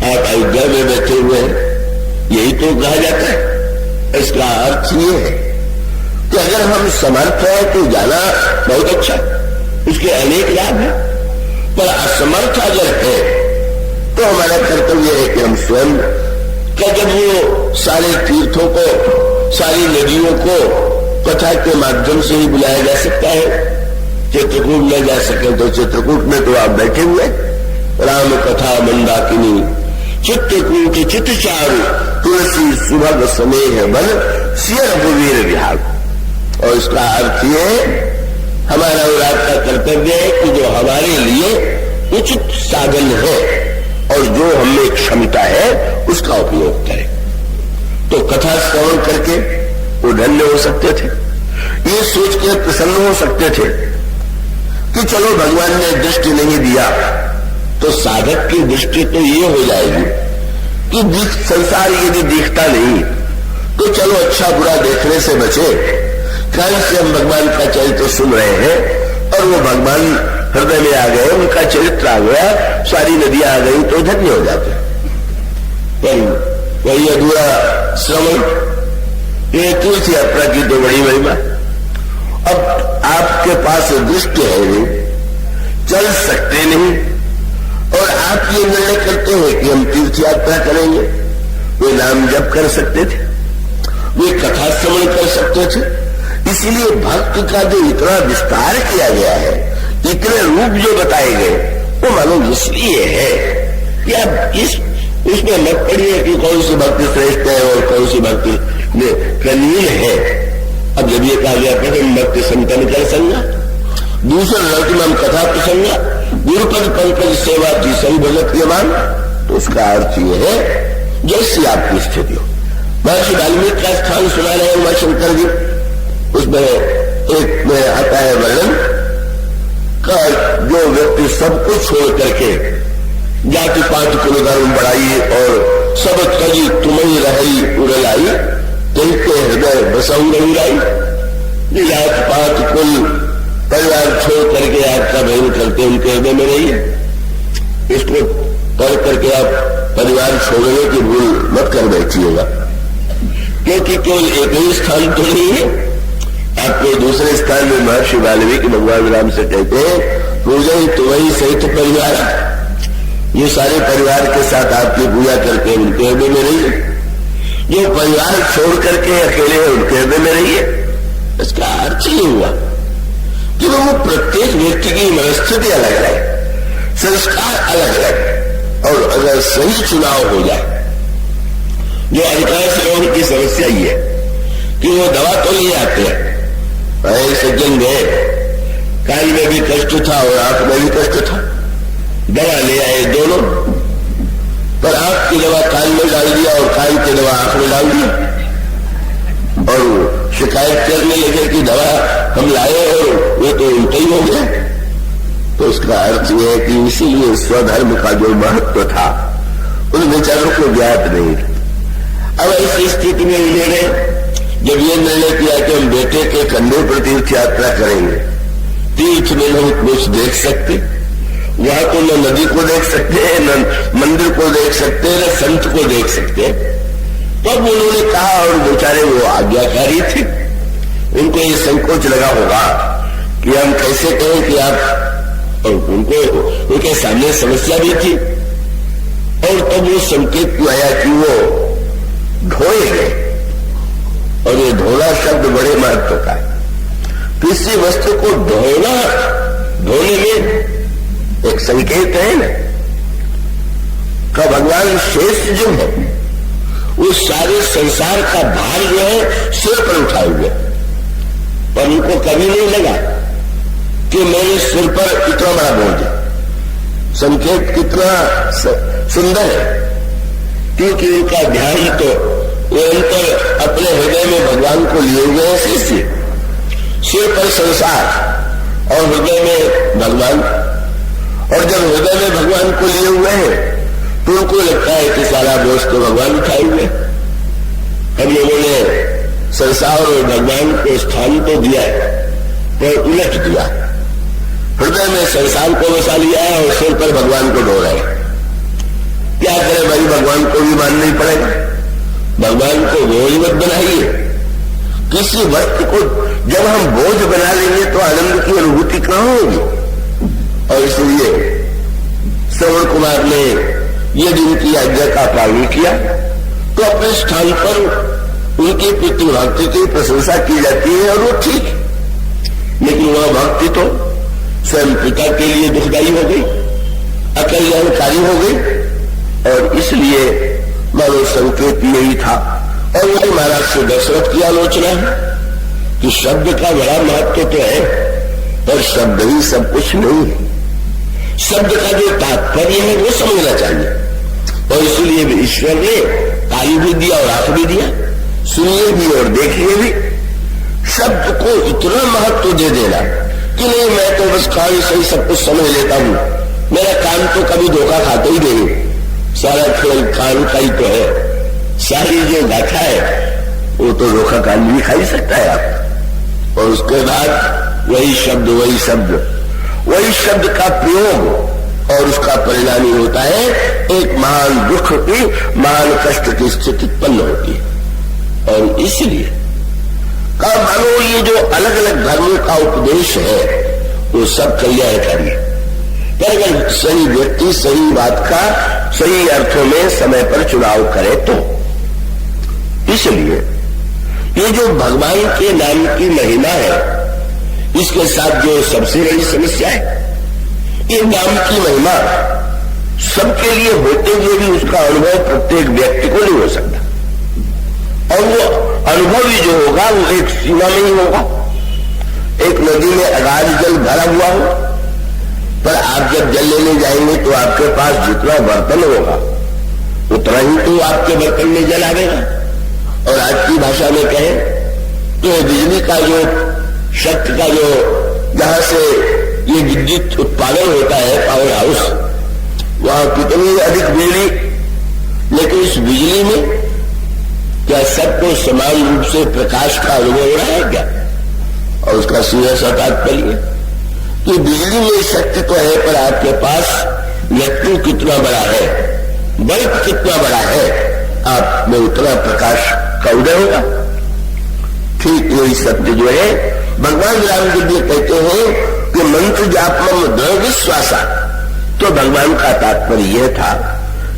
आप अयोध्या में बैठे हुए हैं, यही तो कहा जाता है। इसका अर्थ ये है कि अगर हम समर्थ हैं तो जाना बहुत अच्छा, उसके अनेक लाभ हैं। पर असमर्थ अगर है तो हमारा कर्तव्य है कि हम स्वयं का जब वो सारे तीर्थों को, सारी नदियों को कथा के माध्यम से ही बुलाया जा सकता है। चित्रकूट में जा सके तो चित्रकूट में तो आप बैठे हुए, राम कथा मंदाकिनी चित्रकूट चित चारु, तुलसी सुभग स्नेह बल सिय रघुवीर विहार। और इसका अर्थ ये हमारा और आपका कर्तव्य है कि जो हमारे लिए उचित साधन है और जो हमें क्षमता है उसका उपयोग करें। तो कथा श्रवण करके वो धन्य हो सकते थे, ये सोच के प्रसन्न हो सकते थे कि चलो भगवान ने दृष्टि नहीं दिया तो साधक की दृष्टि तो ये हो जाएगी कि संसार यदि दिखता नहीं तो चलो अच्छा बुरा देखने से बचे। कान से हम भगवान का चरित्र सुन रहे हैं और वो भगवान हृदय में आ गए, उनका चरित्र आ गया, सारी नदियां आ गई तो धन्य हो जाते। पर वही अधूरा श्रवण, ये तुलसी यात्रा की तो बड़ी महिमा। अब आपके पास दृष्टि है नहीं, चल सकते नहीं, और आप ये निर्णय करते हैं कि हम तीर्थ यात्रा करेंगे। वे नाम जप कर सकते थे, वे कथा श्रवण कर सकते थे। इसीलिए भक्त का जो इतना विस्तार किया गया है, इतने रूप जो बताए गए, वो मानो इसलिए है कि आप इसमें मत पड़िए कि कौन सी भक्ति श्रेष्ठ है और कौन सी भक्ति कनीन है। अब जब ये कहा गया प्रथम भक्ति संतन कर संगा, दूसरा लौकिमम कथा प्रसंगा, गुरुपद पंकज सेवा जी सही भगत के मान, तो उसका अर्थ ये है जैसी आपकी स्थिति हो। महर्षि वाल्मीकि का स्थान सुना रहे उमा शंकर जी, उसमें एक में आता है वर्णन का जो व्यक्ति सब कुछ छोड़ करके जाति पात कुल धर्म बढ़ाई और सब तजी तुम्हें रही उड़लाई, तिनके हृदय बसऊ रही। जात पात कुल परिवार छोड़ करके आपका भजन करते उनके हृदय में नहीं है। इसको पढ़ करके आप परिवार छोड़ने की भूल मत कर बैठिएगा, क्योंकि केवल एक ही स्थान तो नहीं है, आपको दूसरे स्थान में महर्षि वाल्मीकि भगवान राम से कहते हैं, पूजा ही तो वही सहित परिवार, ये सारे परिवार के साथ आपकी पूजा करके उनके हृदय में रहिए, जो परिवार छोड़ करके अकेले हैं उनके हृदय में रहिए। इसका अर्थ ये हुआ कि वो प्रत्येक व्यक्ति की मनस्थिति अलग है, संस्कार अलग अलग, और अगर सही चुनाव हो जाए, जो अधिकांश लोगों की समस्या ही है कि वो दवा तो ले आते हैं, सज्जन गए, कान में भी कष्ट था और आंख में भी कष्ट था, दवा ले आए दोनों, पर आंख की दवा कान में डाल दिया और कान की दवा आंख में डाल दिया, और शिकायत करने लगे कि दवा हम लाए और वो तो उल्टा ही हो गया। तो उसका अर्थ यह है कि इसीलिए स्वधर्म का जो महत्व था उन विचारों को ज्ञात नहीं था। अब ऐसी स्थिति में उन्होंने जब ये निर्णय किया कि हम बेटे के कंधे पर तीर्थ यात्रा करेंगे, तीर्थ में हम कुछ देख सकते, वहां तो न नदी को देख सकते हैं, न मंदिर को देख सकते हैं, न संत को देख सकते हैं। तब उन्होंने कहा, और बेचारे वो आज्ञाकारी थे, उनको ये संकोच लगा होगा कि हम कैसे कहें कि आप, और उनको उनके सामने समस्या भी थी, और तब वो संकेत आया कि वो ढोए गए। और ये ढोना शब्द बड़े महत्व का है। किसी वस्तु को ढोना, ढोने में एक संकेत है ना, का भगवान शेष जो है वो सारे संसार का भार जो है सिर पर उठाए हुए, पर उनको कभी नहीं लगा कि मेरे सिर पर इतना बड़ा बोझ है। संकेत कितना सुंदर है, क्योंकि उनका ध्यान तो निरंतर अपने हृदय में भगवान को लिए हुए हैं शिष्य, सिर पर संसार और हृदय में भगवान। और जब हृदय में भगवान को लिए हुए हैं तो उनको लगता है कि सारा बोझ तो भगवान उठाए हुए। हम लोगों ने संसार और भगवान को स्थान तो दिया है, पर उलट दिया, हृदय में संसार को बसा लिया है और सिर पर भगवान को ढो रहे हैं। क्या करें भाई, भगवान को भी मानना ही पड़ेगा। भगवान को बोझ मत बनाइए। किसी वस्तु को जब हम बोझ बना लेंगे तो आनंद की अनुभूति कहां होगी। और इसलिए श्रवण कुमार ने यदि उनकी आज्ञा का पालन किया तो अपने स्थान पर उनकी पितृभक्ति की प्रशंसा की जाती है, और वो ठीक, लेकिन वह भक्ति तो स्वयं पिता के लिए दुखदायी हो गई, अकल्याणकारी हो गई। और इसलिए मानो संकेत यही था। और वही महाराज से दशरथ की आलोचना है कि शब्द का बड़ा महत्व तो है, पर शब्द ही सब कुछ नहीं है। शब्द का जो तात्पर्य है वो समझना चाहिए। और इसलिए ईश्वर ने ताली भी दिया और आंख भी दिया, सुनिए भी और देखिए भी। शब्द को इतना महत्व दे देना कि नहीं, मैं तो बस कान से ही सब कुछ समझ लेता हूं, मेरा कान तो कभी धोखा खाते ही नहीं, सारा खेल कान का ही तो है, सारी जो गाथा है वो तो धोखा कान भी खा ही सकता है आप। और उसके बाद वही शब्द वही शब्द वही शब्द का प्रयोग, और उसका परिणाम ही होता है एक महान दुख की, महान कष्ट की स्थिति उत्पन्न होती है। और इसलिए का मानो ये जो अलग अलग धर्मों का उपदेश है वो सब कल्याणकारी है, पर अगर सही व्यक्ति सही बात का सही अर्थों में समय पर चुनाव करे तो। इसलिए ये जो भगवान के नाम की महिमा है, इसके साथ जो सबसे बड़ी समस्या है, ये नाम की महिमा सबके लिए होते हुए भी उसका अनुभव प्रत्येक व्यक्ति को नहीं हो सकता। और वो अनुभव ही जो होगा वो एक सीमा में ही होगा। एक नदी में अगाध जल भरा हुआ हो, पर आप जब जल लेने जाएंगे तो आपके पास जितना बर्तन होगा उतना ही तो आपके बर्तन में जल आवेगा। और आज की भाषा में कहें तो बिजली का जो शक्ति का जो जहां से ये विद्युत उत्पादन होता है, पावर हाउस, वहां कितनी अधिक बिजली, लेकिन इस बिजली में क्या सबको समान रूप से प्रकाश का अनुभव हो रहा है क्या? और उसका सीधा सा तात्पर्य कि बिजली में शक्ति तो है, पर आपके पास व्यक्ति कितना बड़ा है, बल्ब कितना बड़ा है, आप में उतना प्रकाश का उदय होगा। ठीक यही सत्य जो है भगवान राम जी भी कहते हैं कि मंत्र जाप में दृढ़ विश्वासा। तो भगवान का तात्पर्य यह था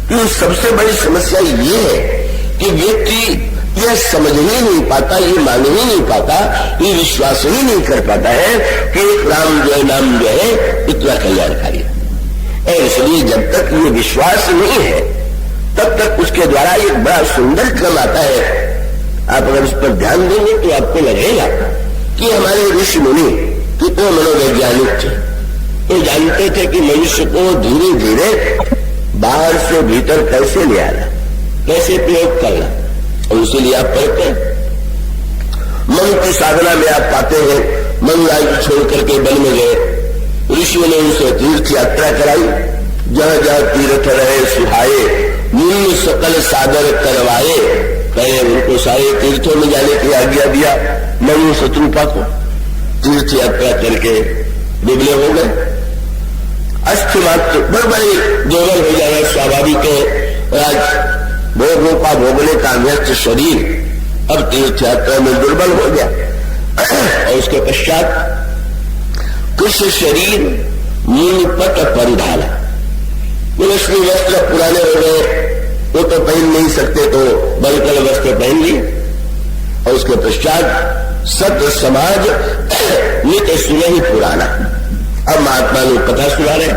कि सबसे बड़ी समस्या ये है कि व्यक्ति यह समझ ही नहीं पाता, ये मान ही नहीं पाता, ये विश्वास ही नहीं कर पाता है कि एक राम जो है नाम जो है इतना कल्याणकारी है। इसलिए जब तक ये विश्वास नहीं है तब तक उसके द्वारा एक बड़ा सुंदर क्रम आता है। आप अगर उस पर ध्यान देंगे तो आपको लगेगा कि हमारे ऋषि मुनि कितने मनोवैज्ञानिक थे। ये जानते थे कि मनुष्य को धीरे धीरे बाहर से भीतर कैसे ले आना, कैसे प्रयोग करना, और इसीलिए आप पढ़ते हैं। मन की साधना में आप पाते हैं मन राज्य छोड़ करके वन में गए, ऋषियों ने उनसे तीर्थ यात्रा कराई, जहां जहां तीर्थ रहे सुहाए, मुनि सकल सादर करवाए। कहे उनको सारे तीर्थों में जाने की आज्ञा दिया। मनु शत्रुपा को तीर्थ यात्रा करके दुबले हो गए, अस्थि मात्र बड़े दुर्बल हो जाए, स्वाभाविक है। आज भोगों का भोगने का व्यर्थ शरीर अब तीर्थ यात्रा में दुर्बल हो गया। और उसके पश्चात कुछ शरीर नीलपट परिधाला, रश्मि वस्त्र पुराने हो गए, वो तो पहन नहीं सकते तो बलकल वस्त्र पहन लिए। और उसके पश्चात सत्य समाज नित सुने ही पुराना। अब महात्मा लोग कथा सुना रहे।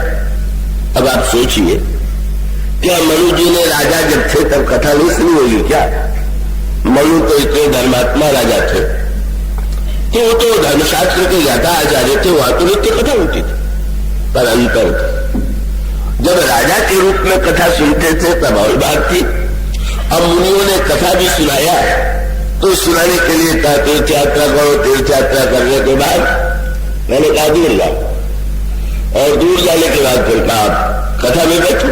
अब आप सोचिए, क्या मनु जी ने राजा जब थे तब कथा नहीं सुनी होगी क्या? मनु तो इतने धर्मात्मा राजा थे, तो वो तो धर्मशास्त्र के ज्यादा आचार्य थे, वहां तो नित्य कथा होती थी। पर अंतर जब राजा के रूप में कथा सुनते थे तब और बात थी। अब मुनियों ने कथा भी सुनाया तो सुनाने के लिए कहा तीर्थ यात्रा करो। तीर्थ यात्रा करने के बाद मैंने कहा दूर जाओ, और दूर जाने के बाद फिर कहा कथा में बैठो,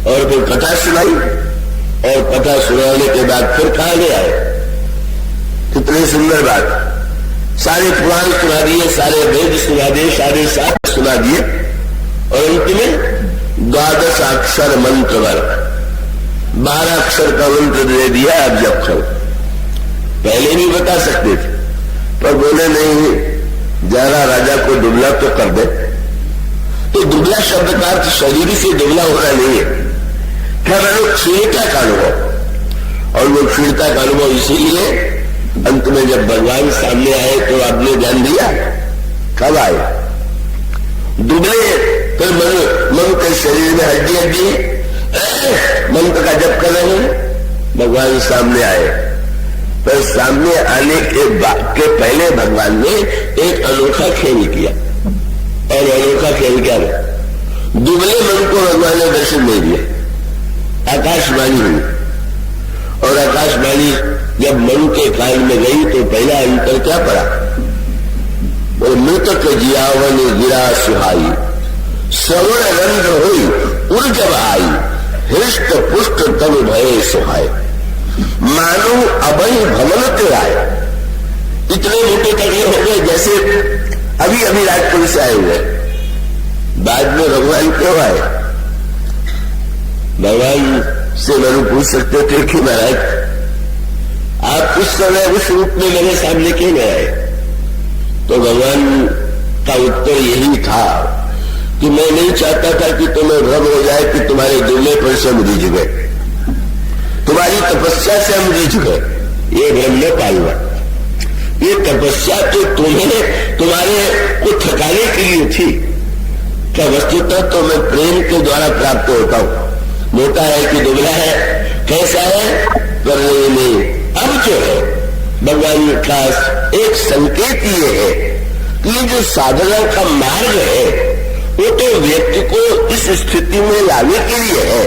और फिर कथा सुनाई, और कथा सुनाने के बाद फिर कहा ले आए। कितनी सुंदर बात। सारे पुराण सुना दिए, सारे वेद सुना दिए, सारे शास्त्र सुना दिए, और अंत में 12 अक्षर मंत्र वर्ग 12 अक्षर का मंत्र दे दिया। अब जब करो, पहले नहीं बता सकते थे, पर बोले नहीं, जरा राजा को दुबला तो कर दे। तो दुबला शब्द का अर्थ शरीर से दुबला होना नहीं है, क्या मैंने क्षीणता का अनुभव। और वो क्षीणता का अनुभव इसीलिए अंत में जब भगवान सामने आए तो आपने ध्यान दिया, कब आए दुबले, फिर मन के शरीर में हड्डी हड्डी मंत्र का जप कर रहे हैं, भगवान सामने आए। पर सामने आने के पहले भगवान ने एक अनोखा खेल किया। और अनोखा खेल क्या है? दुबले मन को भगवान ने दर्शन नहीं दिया, आकाशवाणी हुई। और आकाशवाणी जब मन के कान में गई तो पहला अंतर क्या पड़ा? वो मृतक जियावन गिरा सुहाई, श्रवण रंध्र हुई उड़ जब आई, हृष्ट पुष्ट तब भय सुहाय, मानो अभय भवन तेराय। इतने मोटे तगड़े हो गए जैसे अभी अभी राजपुर से आए हुए। बाद में भगवान क्यों आए? भगवान से मनु पूछ सकते थे कि महाराज आप उस समय उस रूप में मेरे सामने क्यों नहीं आए? तो भगवान का उत्तर यही था कि मैं नहीं चाहता था कि तुम्हें भ्रम हो जाए कि तुम्हारे दुबले पर से हम रिझ गए, तुम्हारी तपस्या से हम रिझ गए। ये भ्रम न पालना। ये तपस्या तो तुम्हें तुम्हारे को थकाने के लिए थी। क्या वस्तुतः तो मैं प्रेम के द्वारा प्राप्त होता हूं। मोटा है कि दुबला है, कैसा है, पर नहीं। अब जो है भगवान का एक संकेत ये है कि जो साधना का मार्ग है वो तो व्यक्ति को इस स्थिति में लाने के लिए है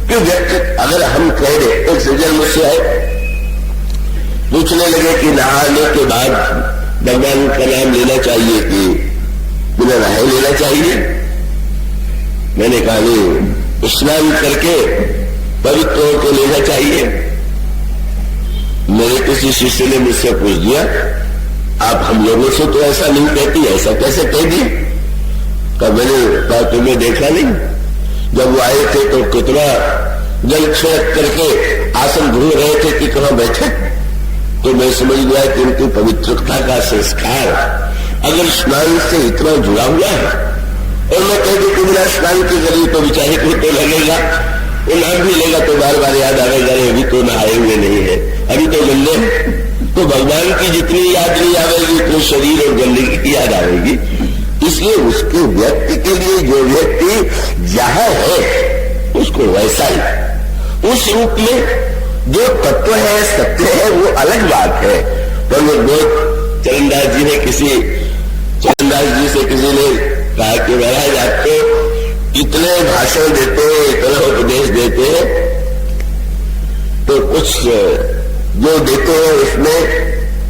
कि व्यक्ति, अगर हम कह रहे, एक सज्जन मुझसे आए, पूछने लगे कि नहाने के बाद भगवान का नाम लेना चाहिए कि बिना नहाए लेना चाहिए? मैंने कहा नहीं, स्नान करके पवित्र होकर लेना चाहिए। मेरे किसी शिष्य ने मुझसे पूछ दिया, आप हम लोगों से तो ऐसा नहीं कहती, ऐसा कैसे कह दी? तब मैंने कहा तुम्हें देखा नहीं, जब वो आए थे तो कितना जल छिड़क करके आसन ढूंढ रहे थे कि कहां बैठे। तो मैं समझ गया कि उनकी पवित्रता का संस्कार अगर स्नान से इतना जुड़ा हुआ है, और मैं कह दूं कि बिना स्नान के करी तो बेचारे को तो लगेगा, वो नाम भी लेगा तो बार बार याद आएगा, अभी तो नहाए हुए नहीं है, अभी तो गंदे, तो भगवान की जितनी याद नहीं आवेगी उतनी शरीर और गंदगी की याद आवेगी। इसलिए उसके व्यक्ति के लिए जो व्यक्ति जहां है उसको वैसा ही उस रूप में जो तत्व है, सत्य है, वो अलग बात है। पर वो बहुत चरणदास जी ने चरणदास जी से किसी ने कहा कि महाराज आप तो इतने भाषण देते हैं, इतना उपदेश देते हैं, तो कुछ जो देते हैं उसमें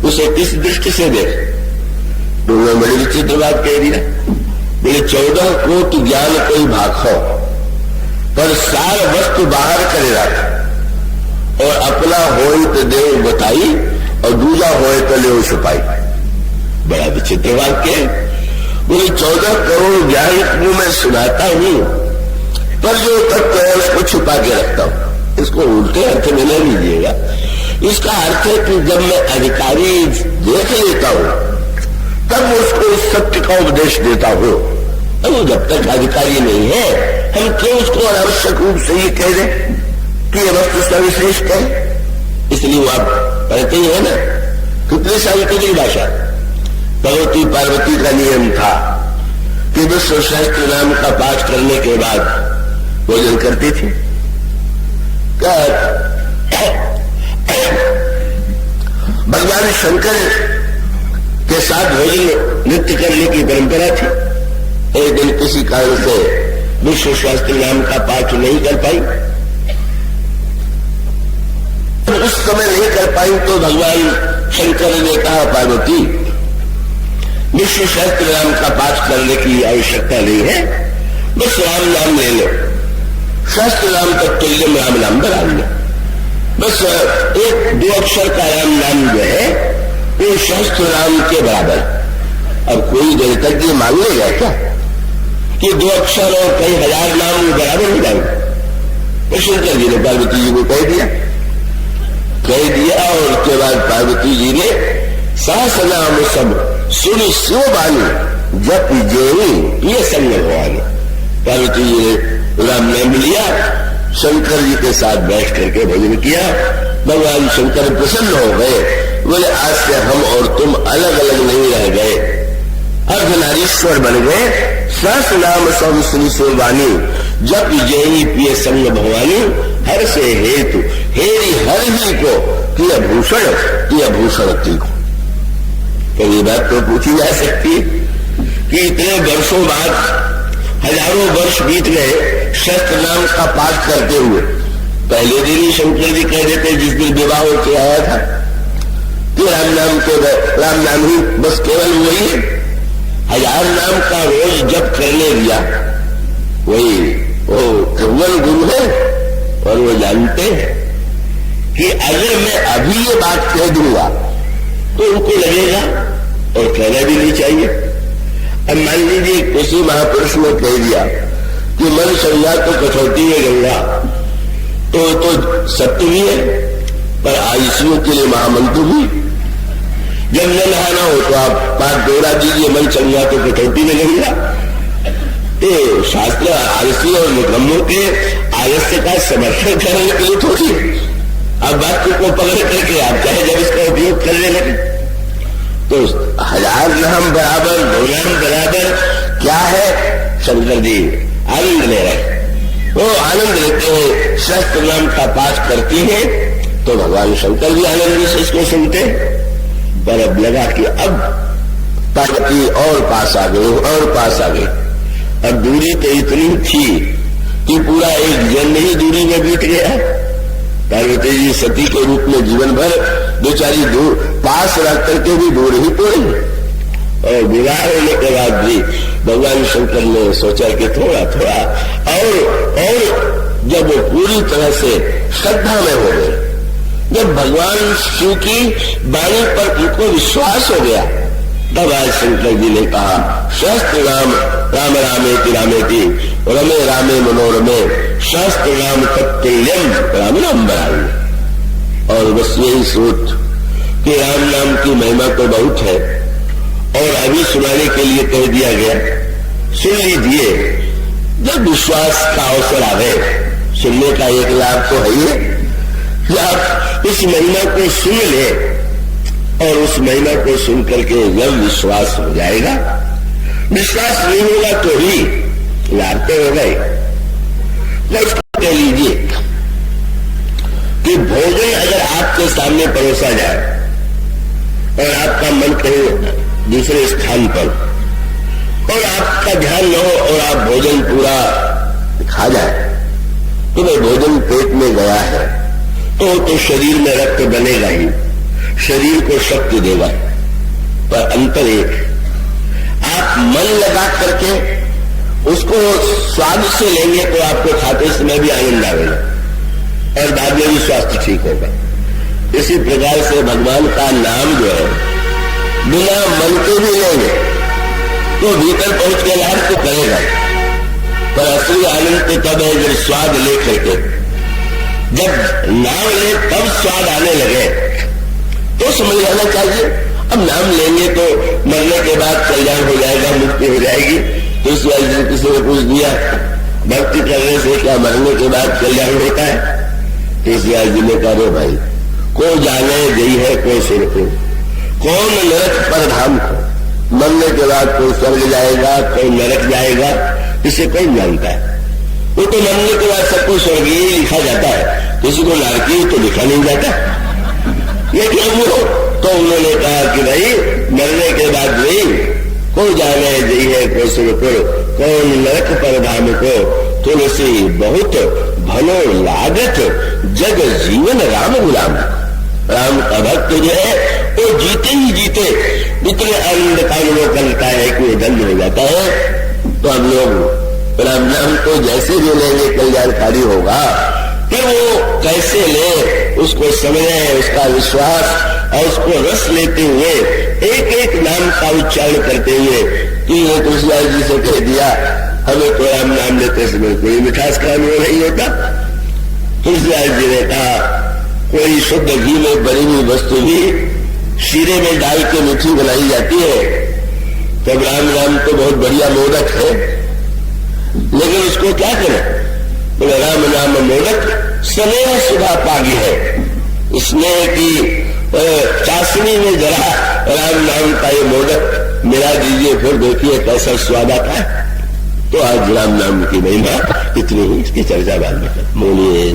उसे किस दृष्टि से दे? तो मैं बड़ी विचित्र बात कह दिया, बोले 14 कोटि ज्ञान कोई भाखो, पर सार वस्तु बाहर करे रखा, और अपना होई तो देव बताई और दूजा होए तो ले छुपाई। बड़ा विचित्र वाक्य है। बोले 14 करोड़ ज्ञान को मैं सुनाता हूं, पर जो तत्व है उसको छुपा के रखता हूं। इसको उल्टे अर्थ में नहीं लीजिएगा। इसका अर्थ है कि जब मैं अधिकारी देख लेता हूं तब उसको इस सत्य का उपदेश देता हूं। अब जब तक अधिकारी नहीं है हम क्यों उसको अनावश्यक रूप से ये कह दें कि यह वस्तु सर्वश्रेष्ठ है? इसलिए वो आप पढ़ते ही है ना, कितनी सांकेतिक भाषा। भगवती पार्वती का नियम था कि विश्व शास्त्र नाम का पाठ करने के बाद भोजन करती थी। भगवान शंकर के साथ भोजन नृत्य करने की परंपरा थी। एक दिन किसी कारण से विश्व शास्त्र नाम का पाठ नहीं कर पाई, उस समय नहीं कर पाई तो भगवान शंकर ने कहा पार्वती विश्व शास्त्र नाम का पाठ करने की आवश्यकता नहीं है, बस राम नाम ले लो, शास्त्र नाम तक तुल्यम राम नाम बना लो, बस एक 2 अक्षर का राम नाम जो है वो शास्त्र नाम के बराबर। अब कोई गणितज्ञ मान लेगा क्या कि 2 अक्षर और कई हजार नाम बराबर हो जाएंगे? तो शंकर जी ने पार्वती जी को कह दिया, और उसके बाद पार्वती जी ने सहस्रनाम सब सुनी शिव बानी जप जेनी ये संग भगवान। पार्वती जी ने राम नाम लिया, शंकर जी के साथ बैठ करके भजन किया। भगवान शंकर प्रसन्न हो गए, बोले आज से हम और तुम अलग अलग नहीं रह गए, अर्धनारीश्वर बन गए। सहस्र नाम सब सुनी शिव बानी जप जेनी पिय संग भगवानी, हर से हेतु हेरी हर ही को किया भूषण की को। तो ये बात तो पूछी जा सकती कि इतने वर्षों बाद, हजारों वर्ष बीत गए शस्त्र नाम का पाठ करते हुए, पहले दिन ही शंकर जी कह देते जिस दिन विवाह होकर आया था कि राम नाम ही बस केवल वही है। 1000 नाम का रोज जप करने दिया, वही वो केवल गुरु है। और वो जानते हैं कि अगर मैं अभी ये बात कह दूंगा तो उनको लगेगा और कहना भी नहीं चाहिए। अब मान लीजिए किसी महापुरुष ने कह दिया कि मन संज्ञा तो कठौती में गंगा, तो सत्य भी है, पर आयुषियों के लिए महामंत्र भी। जब न नहाना हो तो आप पाठ दोहरा दीजिए, मन संज्ञा तो कठौती में गंगा। ये शास्त्र आलसी और निकम्मों के आलस्य का समर्थन करने के लिए थोड़ी। अब बात को पकड़ करके आप चाहे जब इसका उपयोग करने लगे तो 1000 नाम बराबर, 2 नाम बराबर क्या है? शंकर जी आनंद ले रहे, वो आनंद लेते हैं, शास्त्र नाम का पाठ करती है तो भगवान शंकर भी आनंद से इसको सुनते। पर अब लगा कि अब पार्वती और पास आ गई, और पास आ गई। अब दूरी तो इतनी थी कि पूरा एक जन्म ही दूरी में बीत गया। पार्वती जी सती के रूप में जीवन भर बेचारी दूर पास रह करके भी दूर ही पड़ी। और विवाह होने के बाद भी भगवान शंकर ने सोचा कि थोड़ा थोड़ा और जब वो पूरी तरह से श्रद्धा में हो गए, जब भगवान शिव की वाणी पर उनको विश्वास हो गया, तब आज शंकर जी ने कहा शास्त्र नाम राम रामेति रामेति रमे रामे मनोरमे शास्त्र नाम तत्तुल्यम राम नाम बराबर। और बस यही सोच कि राम नाम की महिमा तो बहुत है और अभी सुनाने के लिए कह दिया गया। सुन लीजिए, जब विश्वास का अवसर आवे, सुनने का एक लाभ तो है ही कि आप इस महिमा को सुन ले और उस महिमा को सुन करके जब विश्वास हो जाएगा, विश्वास नहीं होगा तो ही लाभ तो होगा ही। कह लीजिए कि भोजन अगर आपके सामने परोसा जाए और आपका मन कहीं दूसरे स्थान पर और आपका ध्यान न हो और आप भोजन पूरा खा जाए, तो वह भोजन पेट में गया है तो शरीर में रक्त बनेगा ही, शरीर को शक्ति देगा, पर अंतर एक, आप मन लगा करके उसको स्वाद से लेंगे तो आपको खाते समय भी आनंद आएगा और बाद में भी स्वास्थ्य ठीक होगा। इसी प्रकार से भगवान का नाम जो है बिना मन के भी लेंगे तो भीतर पहुंच के लाभ तो करेगा, पर असली आनंद तो तब है जब स्वाद ले करके, जब नाम ले तब स्वाद आने लगे तो समझ जाना चाहिए। अब नाम लेंगे तो मरने के बाद कल्याण हो जाएगा, मुक्ति हो जाएगी। तो इस वजह से किसी ने पूछ दिया, भक्ति करने से क्या मरने के बाद कल्याण होता है? तो इस जी ने कहा, भाई को जाने गई है कोई सिर को, कौन नरक पर धाम को, मरने के बाद कोई स्वर्ग जाएगा कोई नरक जाएगा, इसे कौन जानता है? वो तो मरने के बाद सब कुछ स्वर्गीय लिखा जाता है, किसी को नरकीय तो लिखा नहीं जाता। ये क्यों हो? तो उन्होंने कहा कि भाई मरने के बाद नहीं, को जाने गई है कोई सिर को, कौन नरक पर धाम को, तुलसी बहुत भलो लागत जग जीवन राम गुलाम। राम का भक्त जो है वो जीते ही जीते इतने आनंद का अनुभव करता है कि वो धन्य हो जाता है। तो हम लोग राम नाम तो जैसे भी लेंगे कल्याणकारी होगा, फिर वो कैसे ले उसको समझे, उसका विश्वास और उसको रस लेते हुए एक एक नाम का उच्चारण करते हुए कि वो तुलसीदास जी से कह दिया, हमें तो राम नाम लेते समय कोई मिठास का अनुभव नहीं होता। तुलसीदास जी ने कहा, कोई शुद्ध घी में बनी हुई वस्तु भी शीरे में डाल के मीठी बनाई जाती है, तब राम नाम तो बहुत बढ़िया मोदक है, लेकिन उसको क्या करें? बोले राम नाम मोदक स्नेह सुधा पागी है, स्नेह की चाशनी में जरा राम नाम का ये मोदक मिला दीजिए, फिर देखिए कैसा स्वाद आता है। तो आज राम नाम की महिमा इतनी ही, इसकी चर्चा बाद में बोलिए।